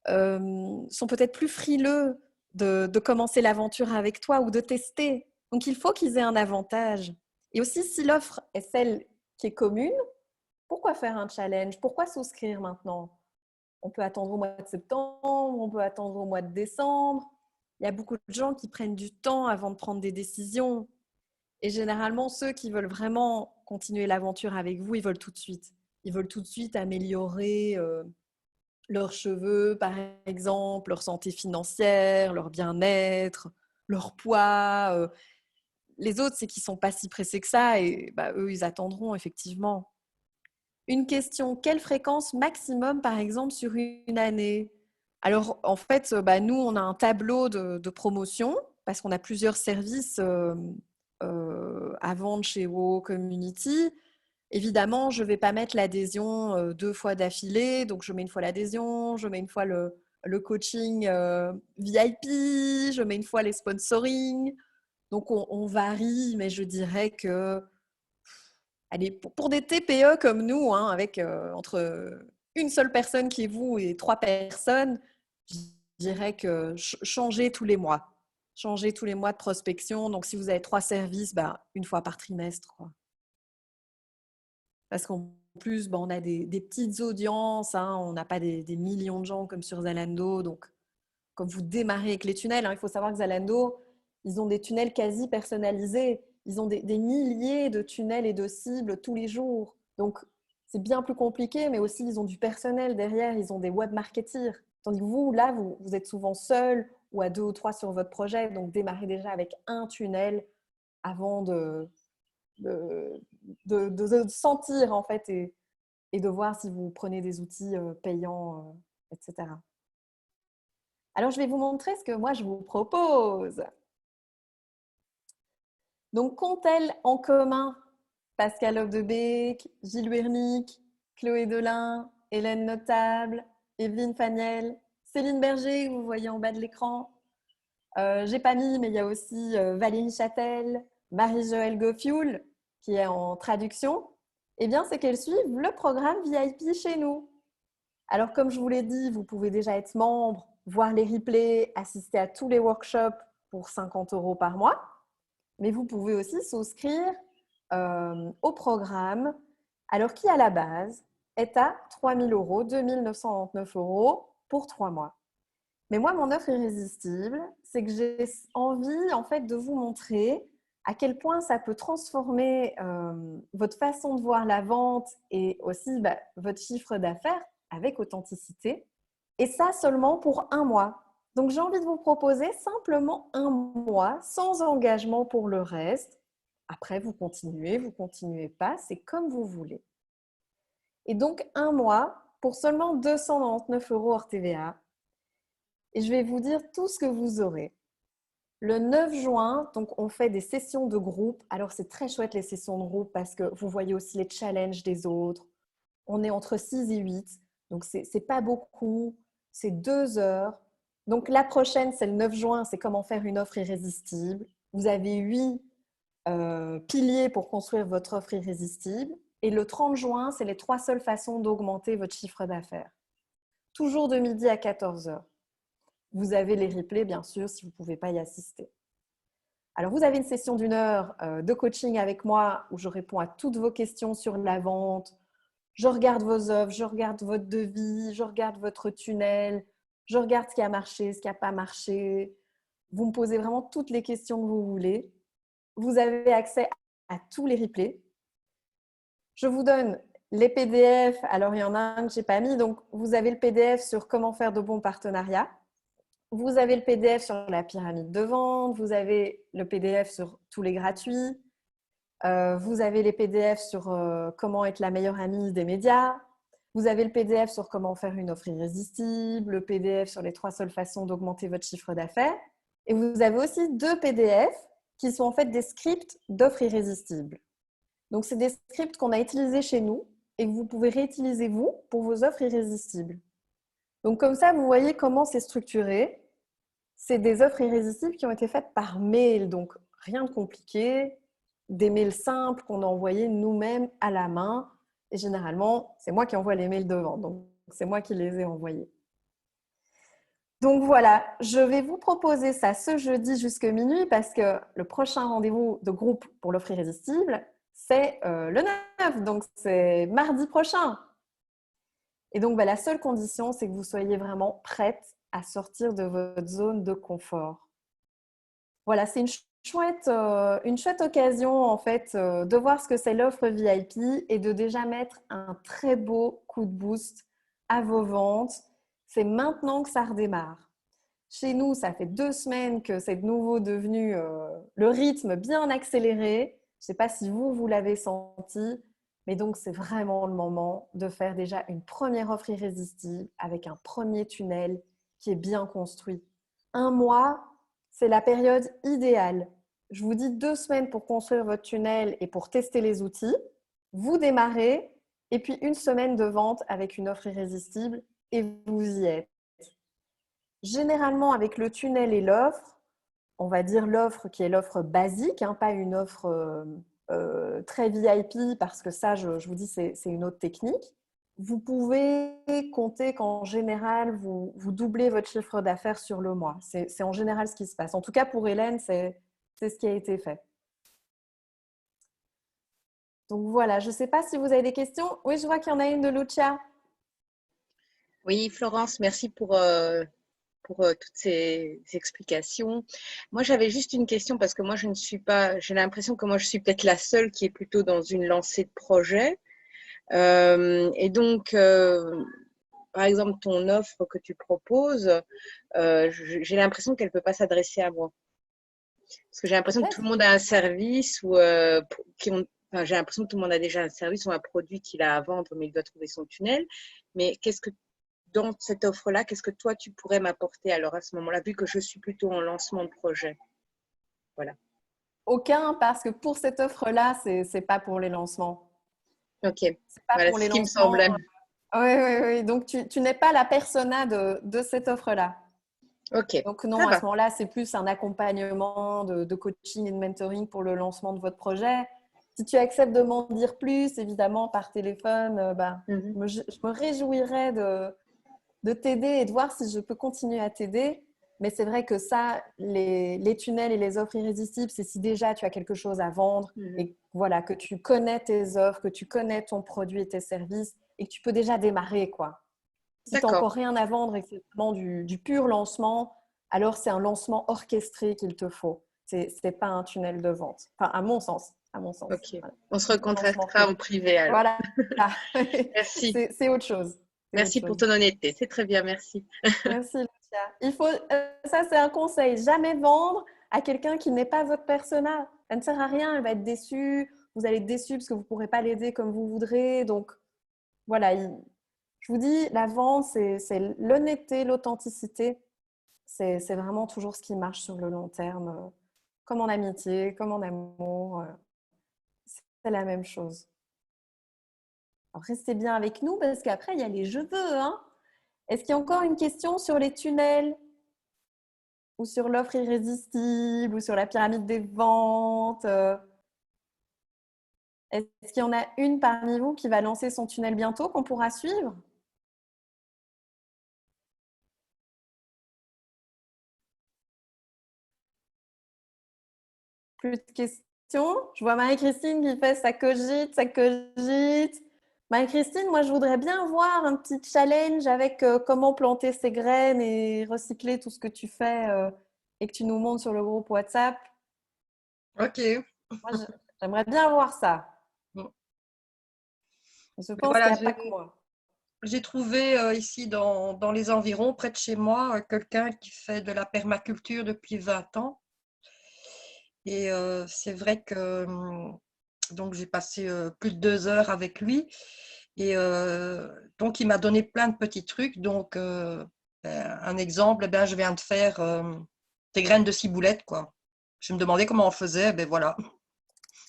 sont peut-être plus frileux de commencer l'aventure avec toi ou de tester. Donc, il faut qu'ils aient un avantage. Et aussi, si l'offre est celle qui est commune, pourquoi faire un challenge? Pourquoi souscrire maintenant? On peut attendre au mois de septembre, on peut attendre au mois de décembre. Il y a beaucoup de gens qui prennent du temps avant de prendre des décisions. Et généralement, ceux qui veulent vraiment continuer l'aventure avec vous, ils veulent tout de suite. Ils veulent tout de suite améliorer leurs cheveux, par exemple, leur santé financière, leur bien-être, leur poids. Les autres, c'est qu'ils ne sont pas si pressés que ça et eux, ils attendront effectivement. Une question, quelle fréquence maximum, par exemple, sur une année? Alors, en fait, nous, on a un tableau de promotion parce qu'on a plusieurs services à vendre chez WoW Community. Évidemment, je ne vais pas mettre l'adhésion 2 fois d'affilée. Donc, je mets une fois l'adhésion, je mets une fois le coaching VIP, je mets une fois les sponsoring. Donc, on varie, mais je dirais que allez, pour des TPE comme nous, avec entre une seule personne qui est vous et 3 personnes, je dirais que changer tous les mois. Changer tous les mois de prospection. Donc, si vous avez 3 services, une fois par trimestre, quoi. Parce qu'en plus, on a des petites audiences, on n'a pas des millions de gens comme sur Zalando. Donc, quand vous démarrez avec les tunnels, il faut savoir que Zalando, ils ont des tunnels quasi personnalisés. Ils ont des milliers de tunnels et de cibles tous les jours. Donc, c'est bien plus compliqué, mais aussi, ils ont du personnel derrière. Ils ont des web marketers. Tandis que vous, là, vous êtes souvent seul ou à 2 ou 3 sur votre projet. Donc, démarrez déjà avec un tunnel avant de de sentir en fait et de voir si vous prenez des outils payants, etc. Alors, je vais vous montrer ce que moi, je vous propose. Donc, qu'ont-elles en commun Pascal Obdebeek, Gilles Wernick, Chloé Delin, Hélène Notable, Evelyne Faniel, Céline Berger, que vous voyez en bas de l'écran. J'ai pas mis, mais il y a aussi Valérie Châtel, Marie-Joëlle Goffioul, qui est en traduction. Eh bien, c'est qu'elles suivent le programme VIP chez nous. Alors, comme je vous l'ai dit, vous pouvez déjà être membre, voir les replays, assister à tous les workshops pour 50 € par mois. Mais vous pouvez aussi souscrire au programme, alors qui à la base est à 3 000 €, 2 999 € pour 3 mois. Mais moi, mon offre irrésistible, c'est que j'ai envie en fait de vous montrer à quel point ça peut transformer votre façon de voir la vente et aussi votre chiffre d'affaires avec authenticité. Et ça seulement pour 1 mois. Donc, j'ai envie de vous proposer simplement 1 mois sans engagement pour le reste. Après, vous continuez pas, c'est comme vous voulez. Et donc, 1 mois pour seulement 299 € hors TVA. Et je vais vous dire tout ce que vous aurez. Le 9 juin, donc on fait des sessions de groupe. Alors, c'est très chouette les sessions de groupe parce que vous voyez aussi les challenges des autres. On est entre 6 et 8, donc c'est pas beaucoup. C'est 2 heures. Donc, la prochaine, c'est le 9 juin, c'est comment faire une offre irrésistible. Vous avez 8 piliers pour construire votre offre irrésistible. Et le 30 juin, c'est les 3 seules façons d'augmenter votre chiffre d'affaires. Toujours de midi à 14 heures. Vous avez les replays, bien sûr, si vous ne pouvez pas y assister. Alors, vous avez une session d'1 heure de coaching avec moi où je réponds à toutes vos questions sur la vente. Je regarde vos offres, je regarde votre devis, je regarde votre tunnel, je regarde ce qui a marché, ce qui n'a pas marché. Vous me posez vraiment toutes les questions que vous voulez. Vous avez accès à tous les replays. Je vous donne les PDF. Alors, il y en a un que je n'ai pas mis. Donc, vous avez le PDF sur comment faire de bons partenariats. Vous avez le PDF sur la pyramide de vente. Vous avez le PDF sur tous les gratuits. Vous avez les PDF sur comment être la meilleure amie des médias. Vous avez le PDF sur comment faire une offre irrésistible, le PDF sur les 3 seules façons d'augmenter votre chiffre d'affaires. Et vous avez aussi 2 PDF qui sont en fait des scripts d'offres irrésistibles. Donc, c'est des scripts qu'on a utilisés chez nous et que vous pouvez réutiliser vous pour vos offres irrésistibles. Donc, comme ça, vous voyez comment c'est structuré. C'est des offres irrésistibles qui ont été faites par mail, donc rien de compliqué. Des mails simples qu'on a envoyés nous-mêmes à la main. Et généralement, c'est moi qui envoie les mails de vente. Donc, c'est moi qui les ai envoyés. Donc, voilà, je vais vous proposer ça ce jeudi jusque minuit parce que le prochain rendez-vous de groupe pour l'offre irrésistible, c'est le 9. Donc, c'est mardi prochain. Et donc, la seule condition, c'est que vous soyez vraiment prête à sortir de votre zone de confort. Voilà, c'est une chouette occasion en fait de voir ce que c'est l'offre VIP et de déjà mettre un très beau coup de boost à vos ventes. C'est maintenant que ça redémarre. Chez nous, ça fait 2 semaines que c'est de nouveau devenu le rythme bien accéléré. Je ne sais pas si vous l'avez senti, mais donc c'est vraiment le moment de faire déjà une première offre irrésistible avec un premier tunnel qui est bien construit. 1 mois, c'est la période idéale. Je vous dis 2 semaines pour construire votre tunnel et pour tester les outils. Vous démarrez et puis 1 semaine de vente avec une offre irrésistible et vous y êtes. Généralement, avec le tunnel et l'offre, on va dire l'offre qui est l'offre basique, pas une offre très VIP parce que ça, je vous dis, c'est une autre technique. Vous pouvez compter qu'en général, vous doublez votre chiffre d'affaires sur le mois. C'est en général ce qui se passe. En tout cas, pour Hélène, c'est ce qui a été fait. Donc voilà, je ne sais pas si vous avez des questions. Oui, je vois qu'il y en a une de Lucia. Oui, Florence, merci pour toutes ces explications. Moi, j'avais juste une question parce que moi, je ne suis pas, j'ai l'impression que moi, je suis peut-être la seule qui est plutôt dans une lancée de projet. Et donc, par exemple, ton offre que tu proposes, j'ai l'impression qu'elle ne peut pas s'adresser à moi. Parce que j'ai l'impression que tout le monde a un service ou enfin, j'ai l'impression que tout le monde a déjà un service ou un produit qu'il a à vendre, mais il doit trouver son tunnel. Mais qu'est-ce que dans cette offre-là, qu'est-ce que toi tu pourrais m'apporter alors à ce moment-là, vu que je suis plutôt en lancement de projet? Voilà. Aucun, parce que pour cette offre-là, c'est pas pour les lancements. Ok. C'est pas Voilà, pour c'est les ce qui me lancements. semblait. Oui, oui, oui. Donc, tu n'es pas la persona de cette offre-là. Ok. Donc, non, Ça à va. ce moment-là, c'est plus un accompagnement de coaching et de mentoring pour le lancement de votre projet. Si tu acceptes de m'en dire plus, évidemment, par téléphone, Mhm. je me réjouirais de t'aider et de voir si je peux continuer à t'aider. Mais c'est vrai que ça, les tunnels et les offres irrésistibles, c'est si déjà tu as quelque chose à vendre et voilà, que tu connais tes offres, que tu connais ton produit et tes services et que tu peux déjà démarrer, quoi. Si tu n'as D'accord. encore rien à vendre et que c'est vraiment du pur lancement, alors c'est un lancement orchestré qu'il te faut. C'est pas un tunnel de vente. Enfin, à mon sens. À mon sens. Ok. Voilà. On se Plutôt lancement recontactera en privé alors. Voilà. Merci. C'est autre chose. C'est Merci autre pour chose. ton honnêteté. C'est très bien, merci. Merci, Lucia. Ça, c'est un conseil. Jamais vendre à quelqu'un qui n'est pas votre persona. Ça ne sert à rien. Elle va être déçue. Vous allez être déçu parce que vous ne pourrez pas l'aider comme vous voudrez. Donc, voilà. Je vous dis, la vente, c'est l'honnêteté, l'authenticité. C'est vraiment toujours ce qui marche sur le long terme. Comme en amitié, comme en amour. C'est la même chose. Alors, restez bien avec nous parce qu'après, il y a les je veux. Hein. Est-ce qu'il y a encore une question sur les tunnels ou sur l'offre irrésistible ou sur la pyramide des ventes? Est-ce qu'il y en a une parmi vous qui va lancer son tunnel bientôt qu'on pourra suivre? Plus de questions? Je vois Marie-Christine qui fait ça cogite, ça cogite. Marie-Christine, moi je voudrais bien voir un petit challenge avec comment planter ses graines et recycler tout ce que tu fais et que tu nous montres sur le groupe WhatsApp. Ok. Moi, j'aimerais bien voir ça. Bon. Je pense Voilà, qu'il n'y a pas que moi. j'ai trouvé ici dans les environs, près de chez moi, quelqu'un qui fait de la permaculture depuis 20 ans. Et c'est vrai que donc j'ai passé plus de 2 heures avec lui. Et donc, il m'a donné plein de petits trucs. Donc, un exemple, eh bien, je viens de faire des graines de ciboulette, quoi. Je me demandais comment on faisait. Ben voilà,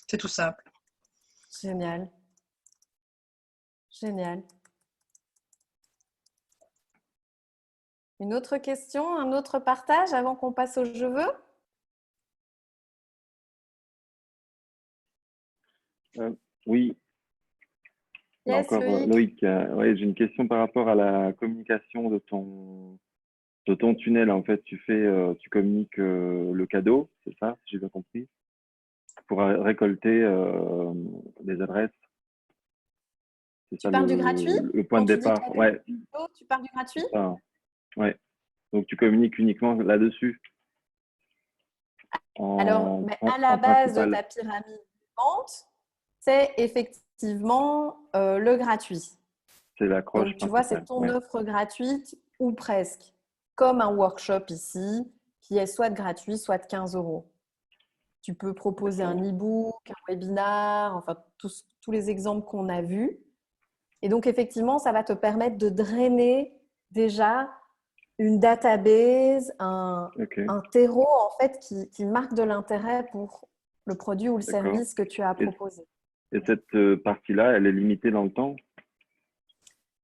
c'est tout simple. Génial. Génial. Une autre question, un autre partage avant qu'on passe au je veux? Oui. Yes, Encore Loïc. Ouais, j'ai une question par rapport à la communication de ton tunnel. En fait, tu communiques le cadeau, c'est ça, si j'ai bien compris, pour récolter des adresses. C'est Tu ça parles du gratuit? le point Quand de tu dis départ. cadeau, Ouais, tu parles du gratuit? c'est ça. Ouais. Donc, tu communiques uniquement là-dessus. Alors, à la En base de principal. ta pyramide de vente, c'est effectivement le gratuit. C'est l'accroche Donc, tu vois, c'est principale. ton offre gratuite ou presque, comme un workshop ici, qui est soit de gratuit, soit de 15 €. Tu peux proposer un e-book, un webinar, enfin tous les exemples qu'on a vus. Et donc, effectivement, ça va te permettre de drainer déjà une database, un terreau en fait qui marque de l'intérêt pour le produit ou le service que tu as proposé. Et cette partie-là, elle est limitée dans le temps?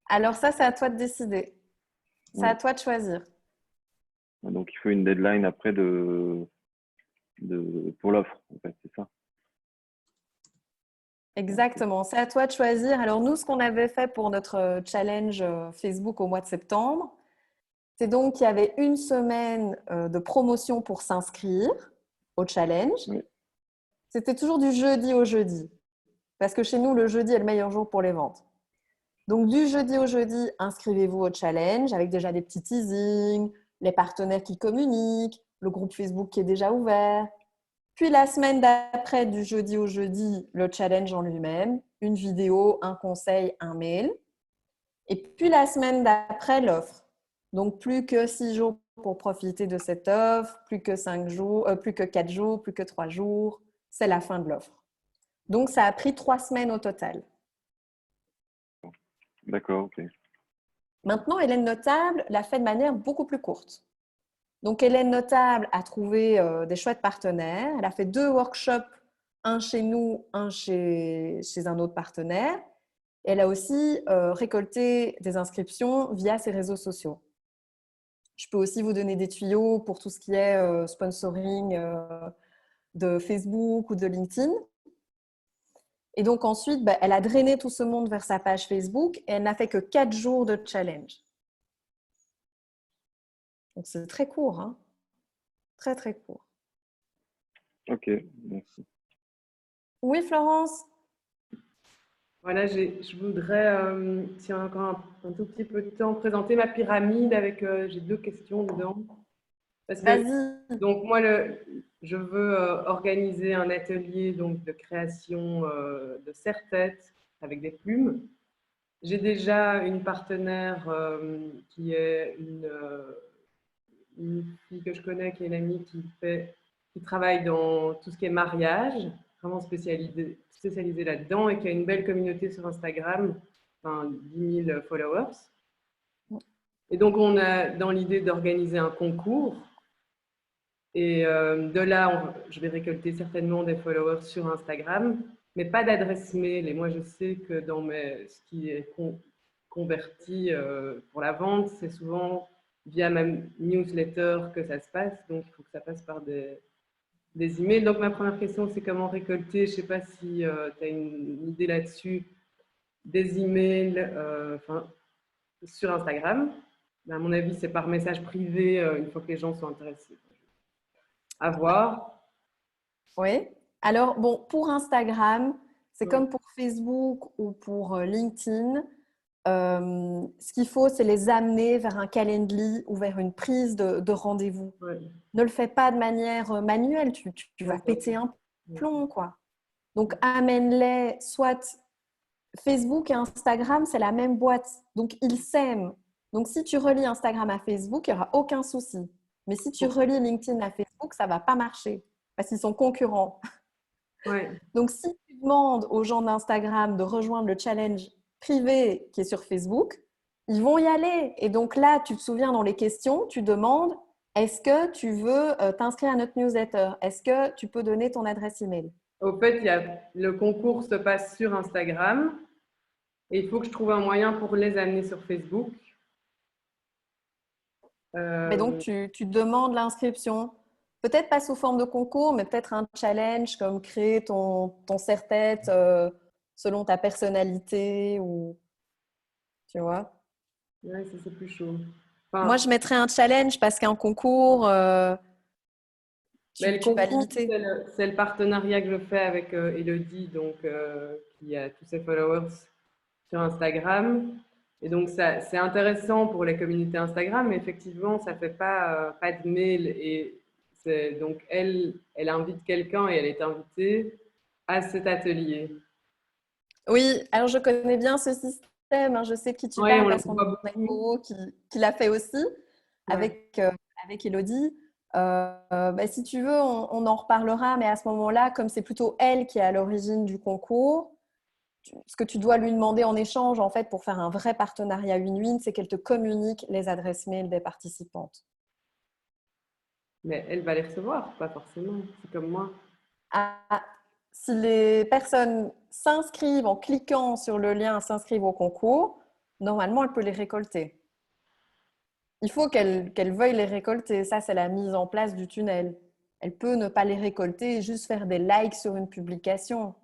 Alors ça, c'est à toi de décider. C'est à toi de choisir. Donc, il faut une deadline après pour l'offre, en fait, c'est ça? Exactement, c'est à toi de choisir. Alors nous, ce qu'on avait fait pour notre challenge Facebook au mois de septembre, c'est donc qu'il y avait une semaine de promotion pour s'inscrire au challenge. Oui. C'était toujours du jeudi au jeudi, parce que chez nous, le jeudi est le meilleur jour pour les ventes. Donc du jeudi au jeudi, inscrivez-vous au challenge avec déjà des petits teasings, les partenaires qui communiquent, le groupe Facebook qui est déjà ouvert. Puis la semaine d'après, du jeudi au jeudi, le challenge en lui-même, une vidéo, un conseil, un mail. Et puis la semaine d'après, l'offre. Donc plus que 6 jours pour profiter de cette offre, plus que 5 jours, plus que 4 jours, plus que 3 jours. C'est la fin de l'offre. Donc, ça a pris 3 semaines au total. D'accord, ok. Maintenant, Hélène Notable l'a fait de manière beaucoup plus courte. Donc, Hélène Notable a trouvé des chouettes partenaires. Elle a fait 2 workshops, un chez nous, un chez un autre partenaire. Elle a aussi récolté des inscriptions via ses réseaux sociaux. Je peux aussi vous donner des tuyaux pour tout ce qui est sponsoring de Facebook ou de LinkedIn. Et donc ensuite, elle a drainé tout ce monde vers sa page Facebook et elle n'a fait que 4 jours de challenge. Donc c'est très court, hein? Très, très court. Ok, merci. Oui, Florence? Voilà, je voudrais, si on a encore un tout petit peu de temps, présenter ma pyramide avec, j'ai 2 questions dedans. Vas-y. Donc moi, je veux organiser un atelier donc, de création de serre-tête avec des plumes. J'ai déjà une partenaire qui est une fille que je connais, qui est une amie qui travaille dans tout ce qui est mariage, vraiment spécialisée là-dedans et qui a une belle communauté sur Instagram, enfin 10 000 followers. Et donc, on a dans l'idée d'organiser un concours. Et de là, je vais récolter certainement des followers sur Instagram, mais pas d'adresse mail. Et moi, je sais que dans ce qui est converti pour la vente, c'est souvent via ma newsletter que ça se passe. Donc, il faut que ça passe par des emails. Donc, ma première question, c'est comment récolter, je ne sais pas si tu as une idée là-dessus, des emails sur Instagram. À mon avis, c'est par message privé, une fois que les gens sont intéressés. À voir. Oui. Alors, bon, pour Instagram, c'est comme pour Facebook ou pour LinkedIn. Ce qu'il faut, c'est les amener vers un Calendly ou vers une prise de rendez-vous. Ouais. Ne le fais pas de manière manuelle, tu vas péter un plomb, quoi. Donc, amène-les, soit Facebook et Instagram, c'est la même boîte. Donc, ils s'aiment. Donc, si tu relis Instagram à Facebook, il n'y aura aucun souci. Mais si tu relis LinkedIn à Facebook, ça ne va pas marcher parce qu'ils sont concurrents. Ouais. Donc, si tu demandes aux gens d'Instagram de rejoindre le challenge privé qui est sur Facebook, ils vont y aller. Et donc là, tu te souviens dans les questions, tu demandes est-ce que tu veux t'inscrire à notre newsletter? Est-ce que tu peux donner ton adresse email? Au fait, le concours se passe sur Instagram et il faut que je trouve un moyen pour les amener sur Facebook. Mais donc, tu demandes l'inscription. Peut-être pas sous forme de concours, mais peut-être un challenge comme créer ton serre-tête selon ta personnalité ou tu vois. Ouais, ça c'est plus chaud. Moi, je mettrais un challenge parce qu'un concours, le tu vas concours, limiter. c'est le partenariat que je fais avec Elodie, donc, qui a tous ses followers sur Instagram. Et donc, c'est intéressant pour les communautés Instagram, mais effectivement, ça ne fait pas de mail. Et donc, elle invite quelqu'un et elle est invitée à cet atelier. Oui, alors je connais bien ce système. Hein, je sais de qui tu parles parce qu'on a un Coro qui l'a fait aussi avec Elodie. Si tu veux, on en reparlera, mais à ce moment-là, comme c'est plutôt elle qui est à l'origine du concours, ce que tu dois lui demander en échange, en fait, pour faire un vrai partenariat win-win, c'est qu'elle te communique les adresses mail des participantes. Mais elle va les recevoir, pas forcément. C'est comme moi. Si les personnes s'inscrivent en cliquant sur le lien « S'inscrivent au concours », normalement, elle peut les récolter. Il faut qu'elle veuille les récolter. Ça, c'est la mise en place du tunnel. Elle peut ne pas les récolter et juste faire des likes sur une publication.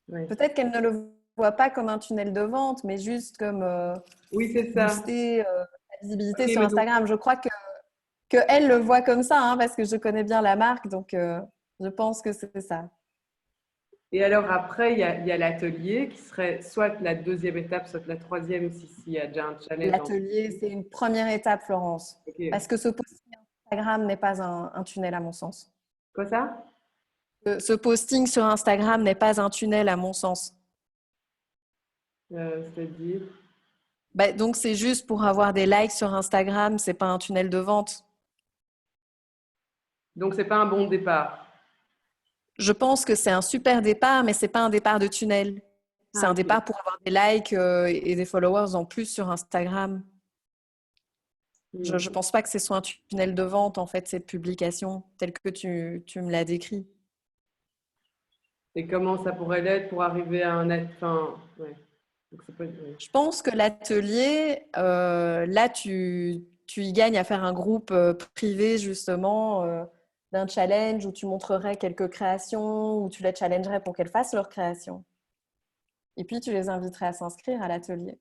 Oui. Peut-être qu'elle ne le voit pas comme un tunnel de vente, mais juste comme booster la visibilité sur Instagram. Je crois qu'elle le voit comme ça, hein, parce que je connais bien la marque, donc je pense que c'est ça. Et alors après, il y a l'atelier qui serait soit la deuxième étape, soit la troisième s'il y a déjà un challenge. L'atelier, c'est une première étape, Florence. Okay. Parce que ce posting Instagram n'est pas un tunnel à mon sens. Quoi ça? Ce posting sur Instagram n'est pas un tunnel à mon sens. C'est-à-dire? Donc, c'est juste pour avoir des likes sur Instagram, ce n'est pas un tunnel de vente. Donc, c'est pas un bon départ. Je pense que c'est un super départ, mais c'est pas un départ de tunnel. C'est un Ok. départ pour avoir des likes et des followers en plus sur Instagram. Je ne pense pas que ce soit un tunnel de vente, en fait, cette publication, telle que tu me l'as décrit. Et comment ça pourrait l'être pour arriver à un être. Enfin, ouais. Donc, ça peut être- ouais. Je pense que l'atelier, là, tu y gagnes à faire un groupe privé, justement, d'un challenge où tu montrerais quelques créations, où tu les challengerais pour qu'elles fassent leurs créations. Et puis, tu les inviterais à s'inscrire à l'atelier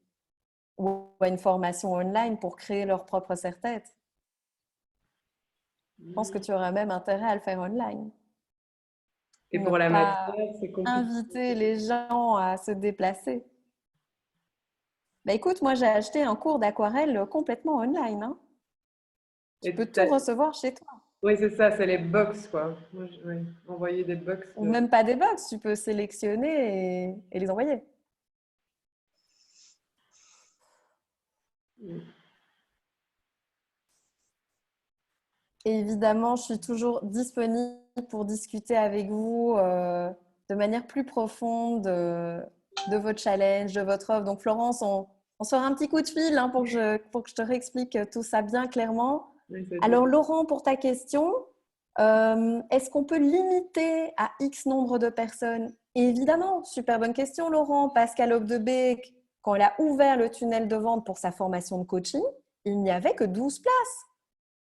ou à une formation online pour créer leur propre serre-tête. Je pense que tu auras même intérêt à le faire online. Et Ne pour la pas matière, c'est compliqué. inviter les gens à se déplacer. Bah, écoute, moi, j'ai acheté un cours d'aquarelle complètement online. Hein. Tu Et peux tout recevoir chez toi. Oui, c'est ça, c'est les box, quoi. Moi, ouais, envoyer des box. Ou même pas des box, tu peux sélectionner et les envoyer. Et évidemment, je suis toujours disponible pour discuter avec vous de manière plus profonde de votre challenge, de votre offre. Donc, Florence, on se fera un petit coup de fil hein, pour que je te réexplique tout ça bien clairement. Oui, c'est Alors, bien. Laurent, pour ta question, est-ce qu'on peut limiter à X nombre de personnes? Évidemment, super bonne question, Laurent. Pascal Obdebeek, quand elle a ouvert le tunnel de vente pour sa formation de coaching, il n'y avait que 12 places.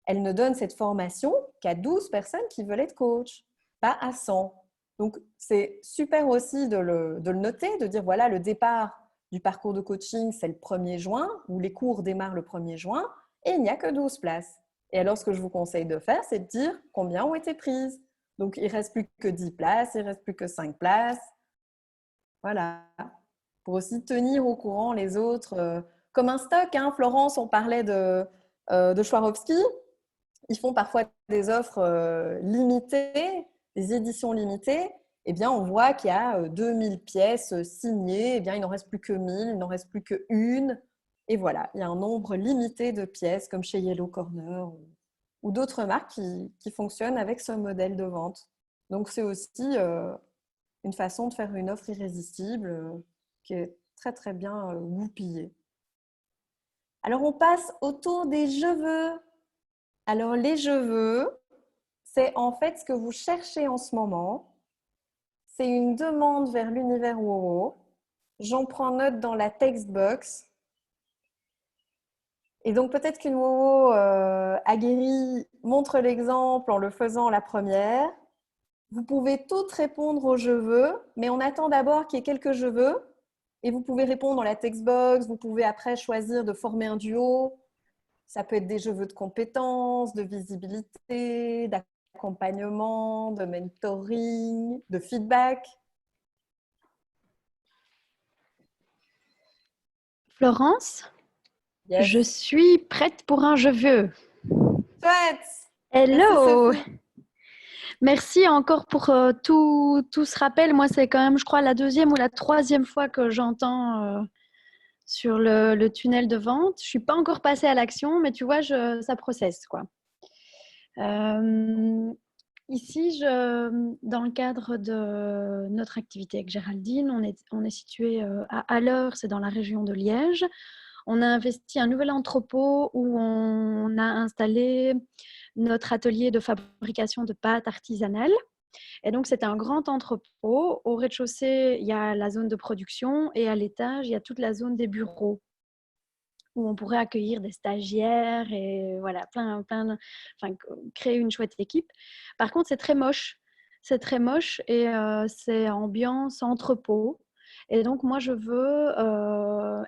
Elle ne donne cette formation qu'à 12 personnes qui veulent être coach, pas à 100. Donc, c'est super aussi de le noter, de dire voilà, le départ du parcours de coaching, c'est le 1er juin, où les cours démarrent le 1er juin, et il n'y a que 12 places. Et alors, ce que je vous conseille de faire, c'est de dire combien ont été prises. Donc, il ne reste plus que 10 places, il ne reste plus que 5 places. Voilà. Pour aussi tenir au courant les autres. Comme un stock, hein. Florence, on parlait de Swarovski. Ils font parfois des offres limitées, des éditions limitées. Eh bien, on voit qu'il y a 2000 pièces signées. Eh bien, il n'en reste plus que 1000, il n'en reste plus qu'une. Et voilà, il y a un nombre limité de pièces, comme chez Yellow Corner ou d'autres marques qui fonctionnent avec ce modèle de vente. Donc, c'est aussi une façon de faire une offre irrésistible qui est très, très bien goupillée. Alors, on passe au tour des je veux. Alors, les je veux, c'est en fait ce que vous cherchez en ce moment. C'est une demande vers l'univers WoWo. J'en prends note dans la text box. Et donc, peut-être qu'une WoWo aguerrie montre l'exemple en le faisant la première. Vous pouvez toutes répondre aux je veux, mais on attend d'abord qu'il y ait quelques je veux. Et vous pouvez répondre dans la text box. Vous pouvez après choisir de former un duo. Ça peut être des je veux de compétences, de visibilité, d'accompagnement, de mentoring, de feedback. Florence, Yes. je suis prête pour un je veux. Chouette. Hello. Merci, Sophie. Merci encore pour tout ce rappel. Moi, c'est quand même, je crois, la 2e ou la 3e fois que j'entends sur le tunnel de vente. Je ne suis pas encore passée à l'action, mais tu vois, ça processe, quoi. Ici, dans le cadre de notre activité avec Géraldine, on est situé à Alleur, c'est dans la région de Liège. On a investi un nouvel entrepôt où on a installé notre atelier de fabrication de pâtes artisanales. Et donc, c'est un grand entrepôt. Au rez-de-chaussée, il y a la zone de production et à l'étage, il y a toute la zone des bureaux où on pourrait accueillir des stagiaires et voilà, créer une chouette équipe. Par contre, c'est très moche. C'est très moche et c'est ambiance entrepôt. Et donc, moi, je veux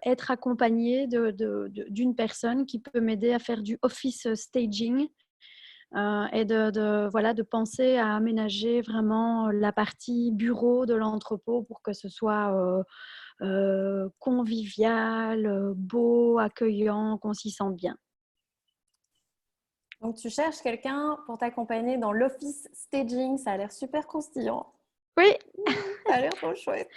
être accompagnée d'une personne qui peut m'aider à faire du office staging et de penser à aménager vraiment la partie bureau de l'entrepôt pour que ce soit convivial, beau, accueillant, qu'on s'y sente bien. Donc, tu cherches quelqu'un pour t'accompagner dans l'office staging. Ça a l'air super croustillant. Oui. Ça a l'air trop chouette.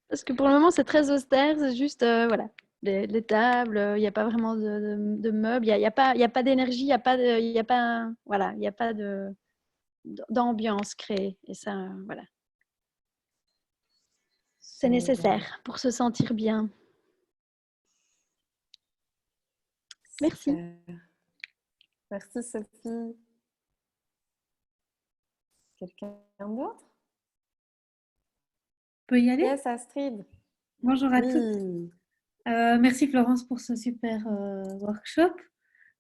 Parce que pour le moment, c'est très austère. C'est juste, voilà, les tables. Il n'y a pas vraiment de meubles. Il n'y a pas d'énergie. Il n'y a pas de... Voilà, il n'y a pas de... d'ambiance créée. Et ça, voilà. C'est nécessaire pour se sentir bien. Merci. Merci Sophie. Quelqu'un d'autre? Je peux y aller? Yes, Astrid. Bonjour à Oui. toutes. Merci Florence pour ce super workshop.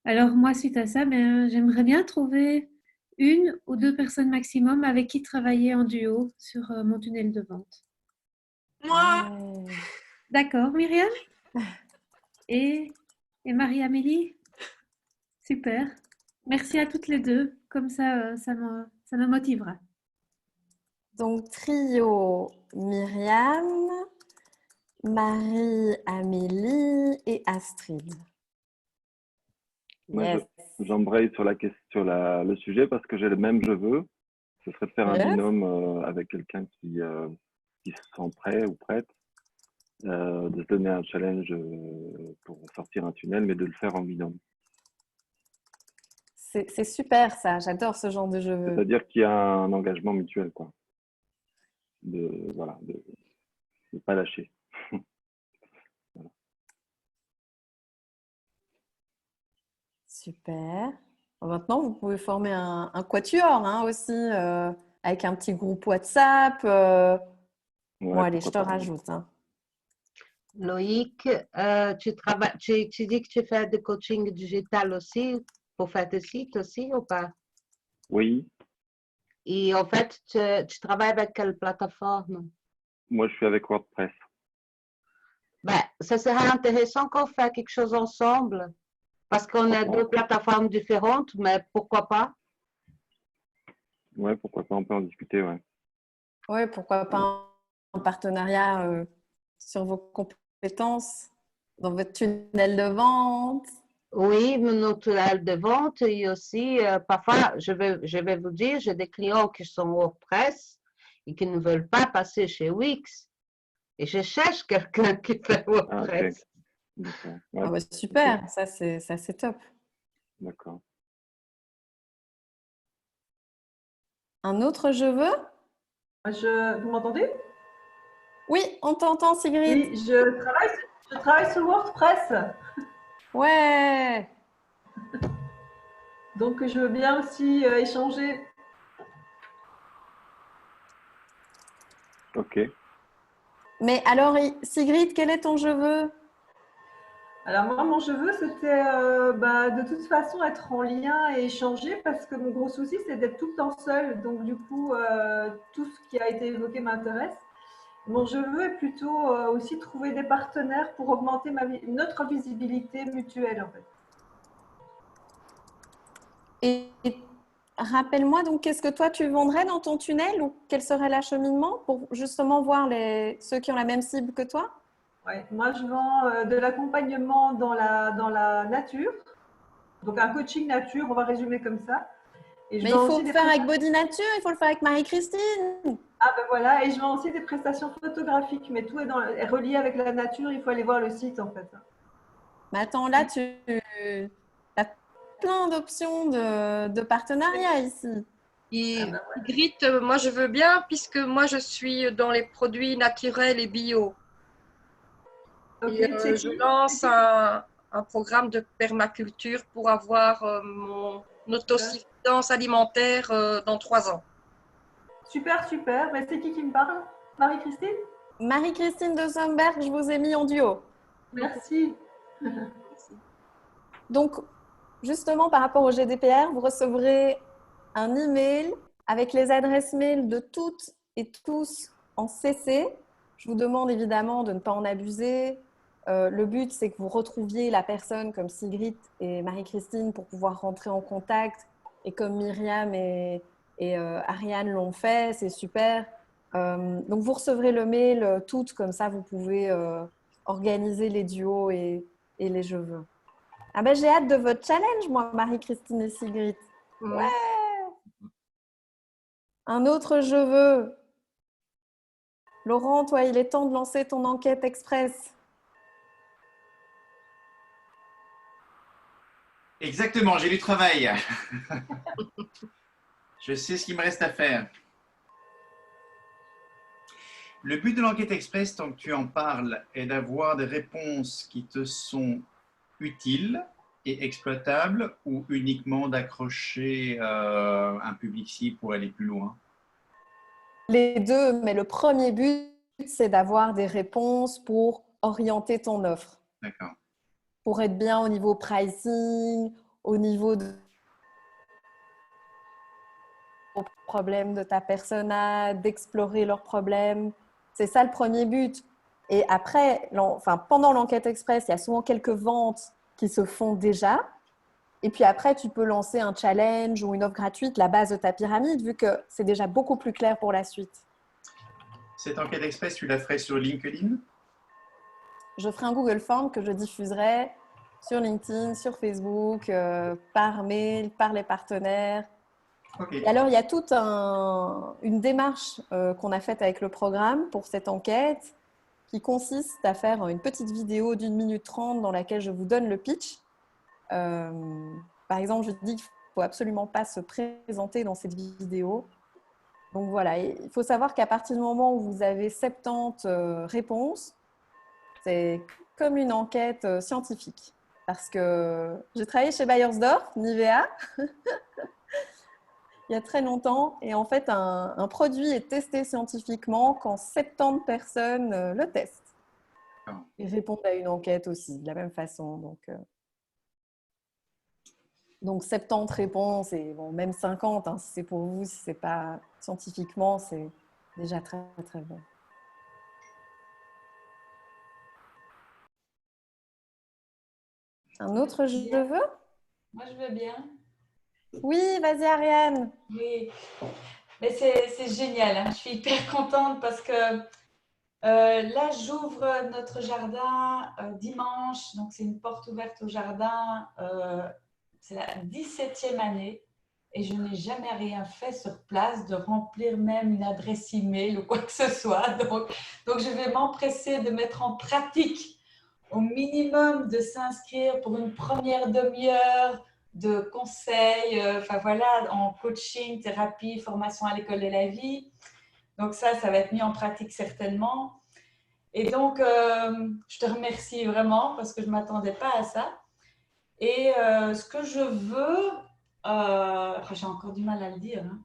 Alors moi, suite à ça, j'aimerais bien trouver 1 ou 2 personnes maximum avec qui travailler en duo sur mon tunnel de vente. Moi. D'accord, Myriam? Et Marie-Amélie? Super. Merci à toutes les 2. Comme ça, ça me motivera. Donc, trio Myriam, Marie-Amélie et Astrid. Moi, Yes. j'embraye sur le sujet parce que j'ai le même je veux. Ce serait de faire un binôme avec quelqu'un qui se sent prêt ou prête, de se donner un challenge pour sortir un tunnel, mais de le faire en binôme. C'est super ça, j'adore ce genre de jeu. C'est-à-dire qu'il y a un engagement mutuel, quoi. De pas lâcher. Voilà. Super. Maintenant, vous pouvez former un quatuor hein, aussi, avec un petit groupe WhatsApp. Bon, allez, je te rajoute. Hein. Loïc, tu dis que tu fais du coaching digital aussi pour faire des sites aussi ou pas? Oui. Et en fait, tu travailles avec quelle plateforme? Moi, je suis avec WordPress. Ça serait intéressant qu'on fasse quelque chose ensemble parce qu'on a 2 plateformes différentes, mais pourquoi pas? Ouais, pourquoi pas, on peut en discuter, ouais. Ouais, pourquoi pas un partenariat sur vos compétences, dans votre tunnel de vente. Oui, mon tunnel de vente et aussi, parfois, je vais vous dire, j'ai des clients qui sont WordPress et qui ne veulent pas passer chez Wix. Et je cherche quelqu'un qui fait WordPress. Ouais, ah bah super, ça c'est top. D'accord. Un autre je veux? Vous m'entendez? Oui, on t'entend Sigrid. Oui, je travaille sur WordPress. Ouais. Donc je veux bien aussi échanger. Ok. Mais alors Sigrid, quel est ton je veux? Alors moi, mon je veux, c'était de toute façon être en lien et échanger parce que mon gros souci, c'est d'être tout le temps seule. Donc du coup, tout ce qui a été évoqué m'intéresse. Mon je veux est plutôt aussi trouver des partenaires pour augmenter notre visibilité mutuelle en fait. Et rappelle-moi donc, qu'est-ce que toi tu vendrais dans ton tunnel ou quel serait l'acheminement pour justement voir ceux qui ont la même cible que toi? Ouais, moi, je vends de l'accompagnement dans la nature. Donc, un coaching nature, on va résumer comme ça. Et mais il faut le faire avec Body Nature, il faut le faire avec Marie-Christine. Ah ben voilà, et je vends aussi des prestations photographiques, mais tout est relié avec la nature, il faut aller voir le site en fait. Mais attends, là, tu as plein d'options de partenariat ici. Et Grit, moi je veux bien puisque moi je suis dans les produits naturels et bio. Okay, et je lance un programme de permaculture pour avoir mon autosuffisance alimentaire dans 3 ans. Super, super. Mais c'est qui me parle? Marie-Christine? Marie-Christine de Somberg, je vous ai mis en duo. Merci. Donc, justement, par rapport au GDPR, vous recevrez un email avec les adresses mail de toutes et tous en CC. Je vous demande évidemment de ne pas en abuser. Le but, c'est que vous retrouviez la personne comme Sigrid et Marie-Christine pour pouvoir rentrer en contact. Et comme Myriam et Ariane l'ont fait, c'est super. Donc, vous recevrez le mail toutes, comme ça, vous pouvez organiser les duos et les je veux. Ah ben, j'ai hâte de votre challenge, moi, Marie-Christine et Sigrid. Ouais. Un autre je veux. Laurent, toi, il est temps de lancer ton enquête express. Exactement, j'ai du travail. Je sais ce qu'il me reste à faire. Le but de l'enquête express, tant que tu en parles, est d'avoir des réponses qui te sont utiles et exploitables ou uniquement d'accrocher un public cible pour aller plus loin? Les deux, mais le premier but, c'est d'avoir des réponses pour orienter ton offre. D'accord. Pour être bien au niveau pricing, au niveau de problèmes de ta persona, d'explorer leurs problèmes. C'est ça le premier but. Et après, pendant l'enquête express, il y a souvent quelques ventes qui se font déjà. Et puis après, tu peux lancer un challenge ou une offre gratuite, la base de ta pyramide, vu que c'est déjà beaucoup plus clair pour la suite. Cette enquête express, tu la ferais sur LinkedIn? Je ferai un Google Form que je diffuserai sur LinkedIn, sur Facebook, par mail, par les partenaires. Okay. Et alors, il y a toute une démarche qu'on a faite avec le programme pour cette enquête qui consiste à faire une petite vidéo d'1 minute 30 dans laquelle je vous donne le pitch. Par exemple, je dis qu'il ne faut absolument pas se présenter dans cette vidéo. Donc voilà, il faut savoir qu'à partir du moment où vous avez 70 réponses, c'est comme une enquête scientifique. Parce que j'ai travaillé chez Beiersdorf, Nivea, il y a très longtemps. Et en fait, un produit est testé scientifiquement quand 70 personnes le testent. Ils répondent à une enquête aussi, de la même façon. Donc 70 réponses, et bon, même 50, hein, si c'est pour vous, si ce n'est pas scientifiquement, c'est déjà très, très bon. Un autre je veux? Moi, je veux bien. Oui, vas-y Ariane. Oui, mais c'est génial, hein. Je suis hyper contente parce que là, j'ouvre notre jardin dimanche, donc c'est une porte ouverte au jardin. C'est la 17e année et je n'ai jamais rien fait sur place, de remplir même une adresse email ou quoi que ce soit. Donc je vais m'empresser de mettre en pratique au minimum de s'inscrire pour une première demi-heure de conseils, en coaching, thérapie, formation à l'école de la vie. Donc ça va être mis en pratique certainement. Et donc, je te remercie vraiment parce que je ne m'attendais pas à ça. Et ce que je veux, j'ai encore du mal à le dire, hein.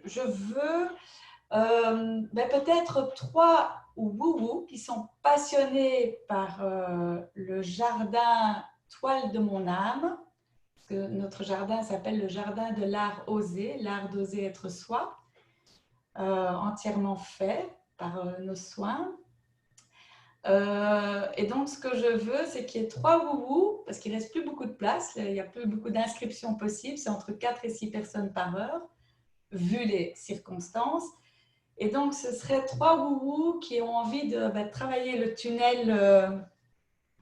Je veux peut-être 3 wouhou qui sont passionnés par le jardin Toile de mon âme. Parce que notre jardin s'appelle le jardin de l'art osé, l'art d'oser être soi, entièrement fait par nos soins. Et donc, ce que je veux, c'est qu'il y ait 3 wouhou, parce qu'il ne reste plus beaucoup de place, il n'y a plus beaucoup d'inscriptions possibles, c'est entre 4 et 6 personnes par heure, vu les circonstances. Et donc, ce serait 3 wouhou qui ont envie de travailler le tunnel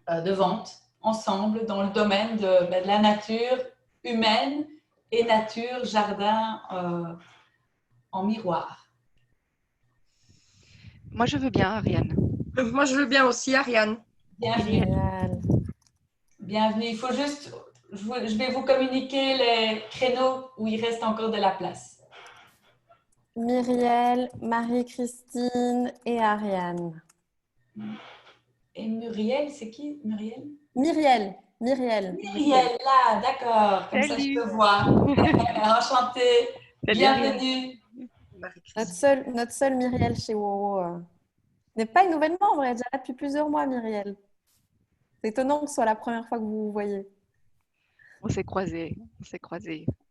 de vente ensemble dans le domaine de la nature humaine et nature, jardin en miroir. Moi, je veux bien, Ariane. Moi, je veux bien aussi, Ariane. Bienvenue. Bienvenue. Il faut juste, je vais vous communiquer les créneaux où il reste encore de la place. Myriel, Marie-Christine et Ariane. Et Muriel, c'est qui Muriel? Myriel, là, d'accord. Comme ça, je te vois. Enchantée. Bienvenue. Notre seule Myriel chez WoWo n'est pas une nouvelle membre, elle est déjà là depuis plusieurs mois, Myriel. C'est étonnant que ce soit la première fois que vous vous voyez. On s'est croisés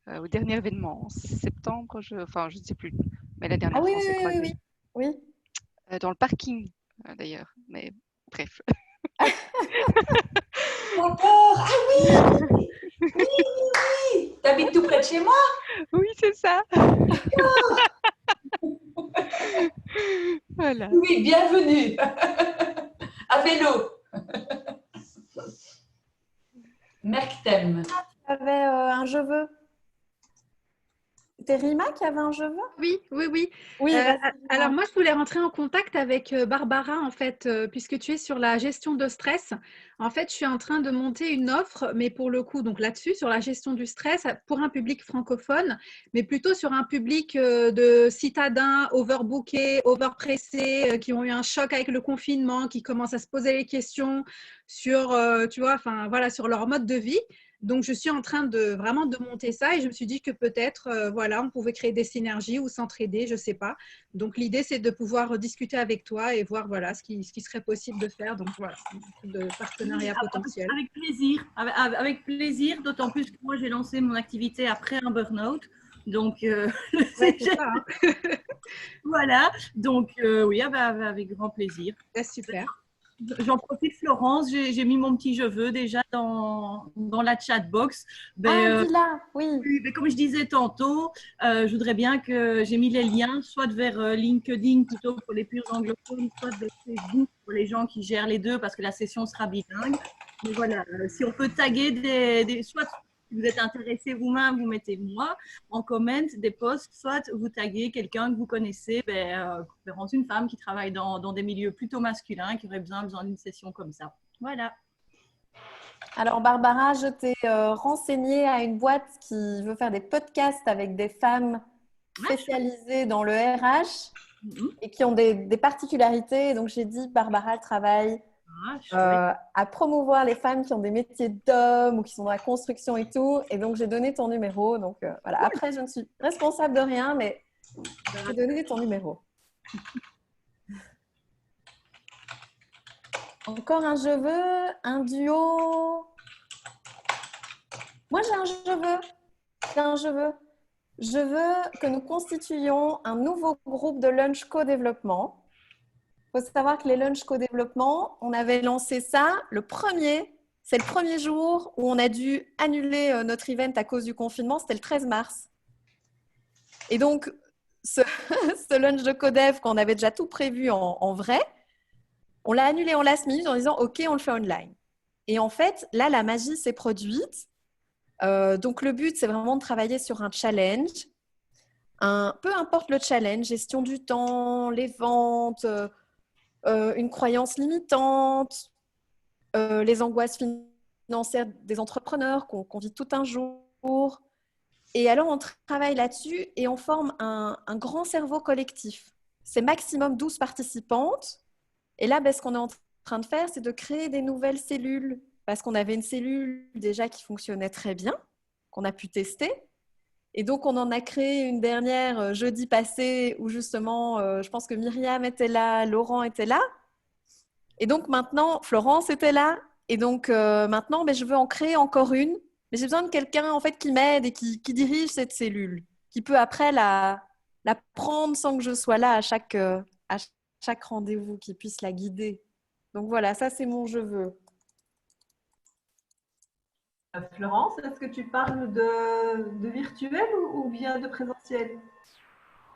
au dernier événement, en septembre, je ne sais plus, mais la dernière fois, on s'est croisés. Oui. Dans le parking, d'ailleurs, mais bref. D'accord. Ah oui. Oui. T'habites tout près de chez moi? Oui, c'est ça. Voilà. Oui, bienvenue. À vélo. Merctem. Tu avais un je veux. C'était Rima qui avait un je veux? Oui. Oui, Alors moi, je voulais rentrer en contact avec Barbara, en fait, puisque tu es sur la gestion de stress. En fait, je suis en train de monter une offre, mais pour le coup, donc là-dessus, sur la gestion du stress, pour un public francophone, mais plutôt sur un public de citadins overbookés, overpressés, qui ont eu un choc avec le confinement, qui commencent à se poser les questions sur, tu vois, enfin voilà, sur leur mode de vie. Donc, je suis en train de vraiment de monter ça et je me suis dit que peut-être, voilà, on pouvait créer des synergies ou s'entraider, je ne sais pas. Donc, l'idée, c'est de pouvoir discuter avec toi et voir voilà, ce qui serait possible de faire. Donc, voilà, de partenariat potentiel. Avec plaisir, avec plaisir, d'autant plus que moi, j'ai lancé mon activité après un burn-out. Donc, ouais, c'est ça, hein. Voilà. Donc, oui, avec grand plaisir. Super. J'en profite, Florence, j'ai mis mon petit je veux déjà dans la chatbox. Dis-la, oui. Mais comme je disais tantôt, je voudrais bien que j'ai mis les liens, soit vers LinkedIn plutôt pour les purs anglophones, soit vers Facebook pour les gens qui gèrent les deux parce que la session sera bilingue. Mais voilà, si on peut taguer soit si vous êtes intéressé vous-même, vous mettez moi en comment des posts, soit vous taguez quelqu'un que vous connaissez, préférence une femme qui travaille dans des milieux plutôt masculins, qui aurait besoin d'une session comme ça. Voilà. Alors Barbara, je t'ai renseignée à une boîte qui veut faire des podcasts avec des femmes spécialisées dans le RH et qui ont des particularités. Donc j'ai dit, Barbara travaille à promouvoir les femmes qui ont des métiers d'hommes ou qui sont dans la construction et tout. Et donc j'ai donné ton numéro. Donc voilà. Après, je ne suis responsable de rien, mais j'ai donné ton numéro. Encore un je veux, un duo. Moi, j'ai un je veux. Je veux que nous constituions un nouveau groupe de lunch co-développement. Il faut savoir que les lunch co-développement, on avait lancé ça c'est le premier jour où on a dû annuler notre event à cause du confinement, c'était le 13 mars. Et donc, ce lunch de co-dev qu'on avait déjà tout prévu en vrai, on l'a annulé en last minute en disant « Ok, on le fait online ». Et en fait, là, la magie s'est produite. Donc, le but, c'est vraiment de travailler sur un challenge. Peu importe le challenge, gestion du temps, les ventes, une croyance limitante, les angoisses financières des entrepreneurs qu'on vit tout un jour. Et alors, on travaille là-dessus et on forme un grand cerveau collectif. C'est maximum 12 participantes. Et là, ce qu'on est en train de faire, c'est de créer des nouvelles cellules. Parce qu'on avait une cellule déjà qui fonctionnait très bien, qu'on a pu tester. Et donc, on en a créé une dernière jeudi passé où justement, je pense que Myriam était là, Laurent était là. Et donc maintenant, Florence était là. Et donc maintenant, je veux en créer encore une. Mais j'ai besoin de quelqu'un en fait qui m'aide et qui dirige cette cellule, qui peut après la prendre sans que je sois là à chaque rendez-vous, qui puisse la guider. Donc voilà, ça c'est mon je veux. Florence, est-ce que tu parles de virtuel ou bien de présentiel?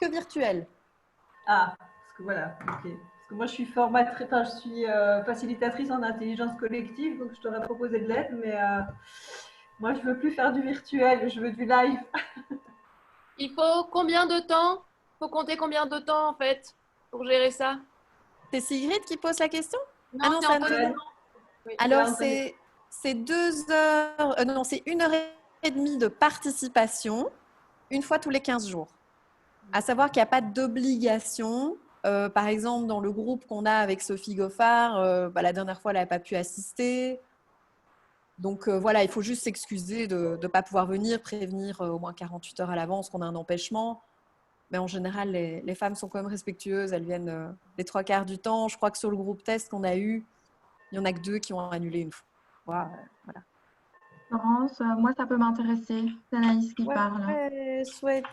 Que virtuel. Ah, parce que voilà, ok. Parce que moi, je suis formatrice, je suis facilitatrice en intelligence collective, donc je t'aurais proposé de l'aide, mais moi, je veux plus faire du virtuel, je veux du live. Il faut combien de temps? Il faut compter combien de temps, en fait, pour gérer ça? C'est Sigrid qui pose la question? Non, c'est Antoine. Oui. Alors, c'est 2 heures, non, c'est 1 heure et demie de participation, une fois tous les 15 jours. À savoir qu'il n'y a pas d'obligation. Par exemple, dans le groupe qu'on a avec Sophie Goffard, la dernière fois, elle n'avait pas pu assister. Donc voilà, il faut juste s'excuser de ne pas pouvoir venir, prévenir au moins 48 heures à l'avance qu'on a un empêchement. Mais en général, les femmes sont quand même respectueuses. Elles viennent les 3/4 du temps. Je crois que sur le groupe test qu'on a eu, il n'y en a que 2 qui ont annulé une fois. Voilà. Florence, moi, ça peut m'intéresser. C'est Anaïs qui parle. Chouette.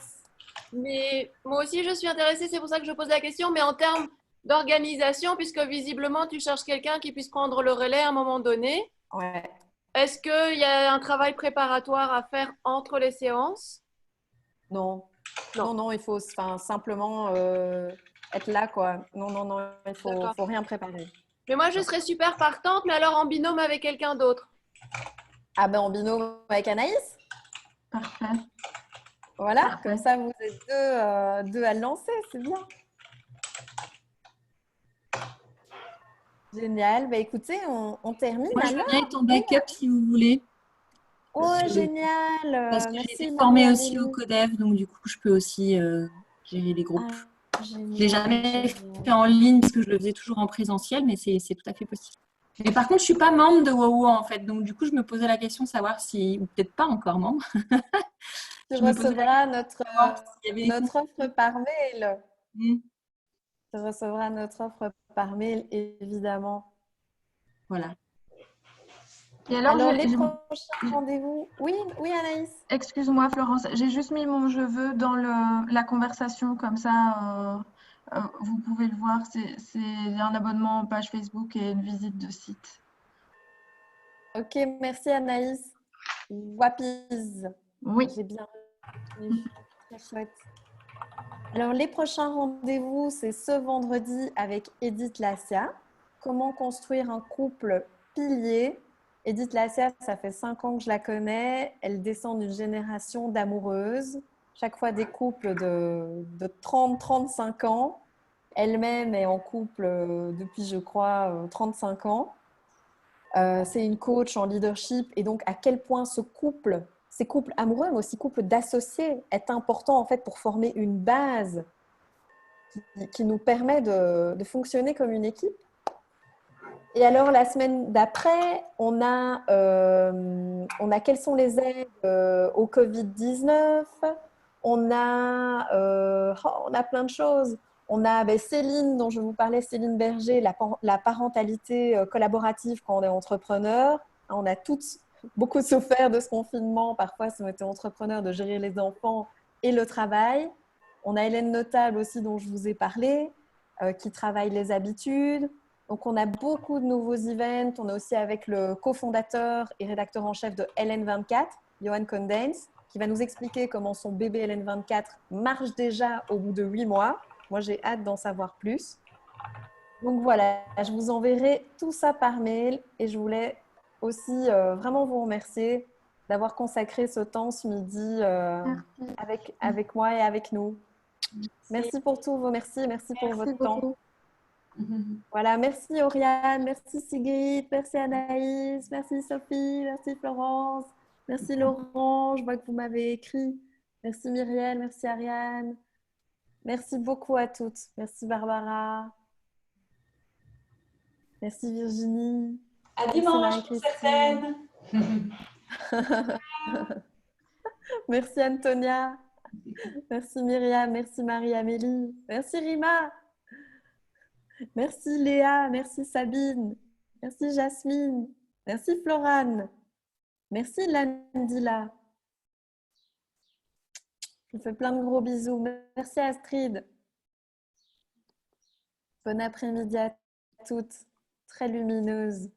Mais moi aussi, je suis intéressée. C'est pour ça que je pose la question. Mais en termes d'organisation, puisque visiblement, tu cherches quelqu'un qui puisse prendre le relais à un moment donné. Ouais. Est-ce qu'il y a un travail préparatoire à faire entre les séances? Non, il faut simplement être là, quoi. Non, il faut rien préparer. Mais moi, je serais super partante, mais alors en binôme avec quelqu'un d'autre. Ah en binôme avec Anaïs? Parfait. Voilà, comme ça, vous êtes deux à le lancer, c'est bien. Génial. Bah, écoutez, on termine Moi, je veux alors. bien être en backup si vous voulez. Oh, Sur le- génial. Parce que j'ai Merci, été formée aussi Marie-Amélie. au CODEV, donc du coup, je peux aussi gérer les groupes. Je ne l'ai jamais fait en ligne parce que je le faisais toujours en présentiel, mais c'est tout à fait possible. Mais par contre, je ne suis pas membre de WOW en fait, donc du coup, je me posais la question de savoir si, ou peut-être pas encore membre. Tu Je me posais la recevras question de savoir s'il y avait des notre offre par mail. Mm. Tu recevras notre offre par mail, évidemment. Voilà. Et alors, les prochains rendez-vous. Oui, oui, Anaïs. Excuse-moi, Florence, j'ai juste mis mon je veux dans la conversation, comme ça, vous pouvez le voir. C'est un abonnement en page Facebook et une visite de site. Ok, merci Anaïs. Wapiz. Oui. J'ai bien retenu. Très chouette. Alors, les prochains rendez-vous, c'est ce vendredi avec Edith Lassia. Comment construire un couple pilier. Edith Lassia, ça fait 5 ans que je la connais. Elle descend d'une génération d'amoureuses. Chaque fois des couples de 30-35 ans. Elle-même est en couple depuis, je crois, 35 ans. C'est une coach en leadership. Et donc, à quel point ces couples amoureux, mais aussi couples d'associés, est important en fait pour former une base qui nous permet de fonctionner comme une équipe. Et alors, la semaine d'après, on a quelles sont les aides au Covid-19. On a plein de choses. On a Céline, dont je vous parlais, Céline Berger, la parentalité collaborative quand on est entrepreneur. On a toutes beaucoup souffert de ce confinement, parfois si on était entrepreneur, de gérer les enfants et le travail. On a Hélène Notable aussi, dont je vous ai parlé, qui travaille les habitudes. Donc, on a beaucoup de nouveaux events. On est aussi avec le cofondateur et rédacteur en chef de LN24, Johan Condens, qui va nous expliquer comment son bébé LN24 marche déjà au bout de 8 mois. Moi, j'ai hâte d'en savoir plus. Donc, voilà, je vous enverrai tout ça par mail et je voulais aussi vraiment vous remercier d'avoir consacré ce temps ce midi avec moi et avec nous. Merci pour tous vos merci pour votre temps. Voilà, merci Oriane, merci Sigrid, merci Anaïs, merci Sophie, merci Florence, merci Laurent, je vois que vous m'avez écrit. Merci Myriel, merci Ariane. Merci beaucoup à toutes. Merci Barbara. Merci Virginie. À merci dimanche pour certaines. Merci Antonia. Merci Myriam, merci Marie-Amélie. Merci Rima. Merci Léa, merci Sabine. Merci Jasmine. Merci Florane. Merci Landila. Je vous fais plein de gros bisous. Merci Astrid. Bon après-midi à toutes. Très lumineuse.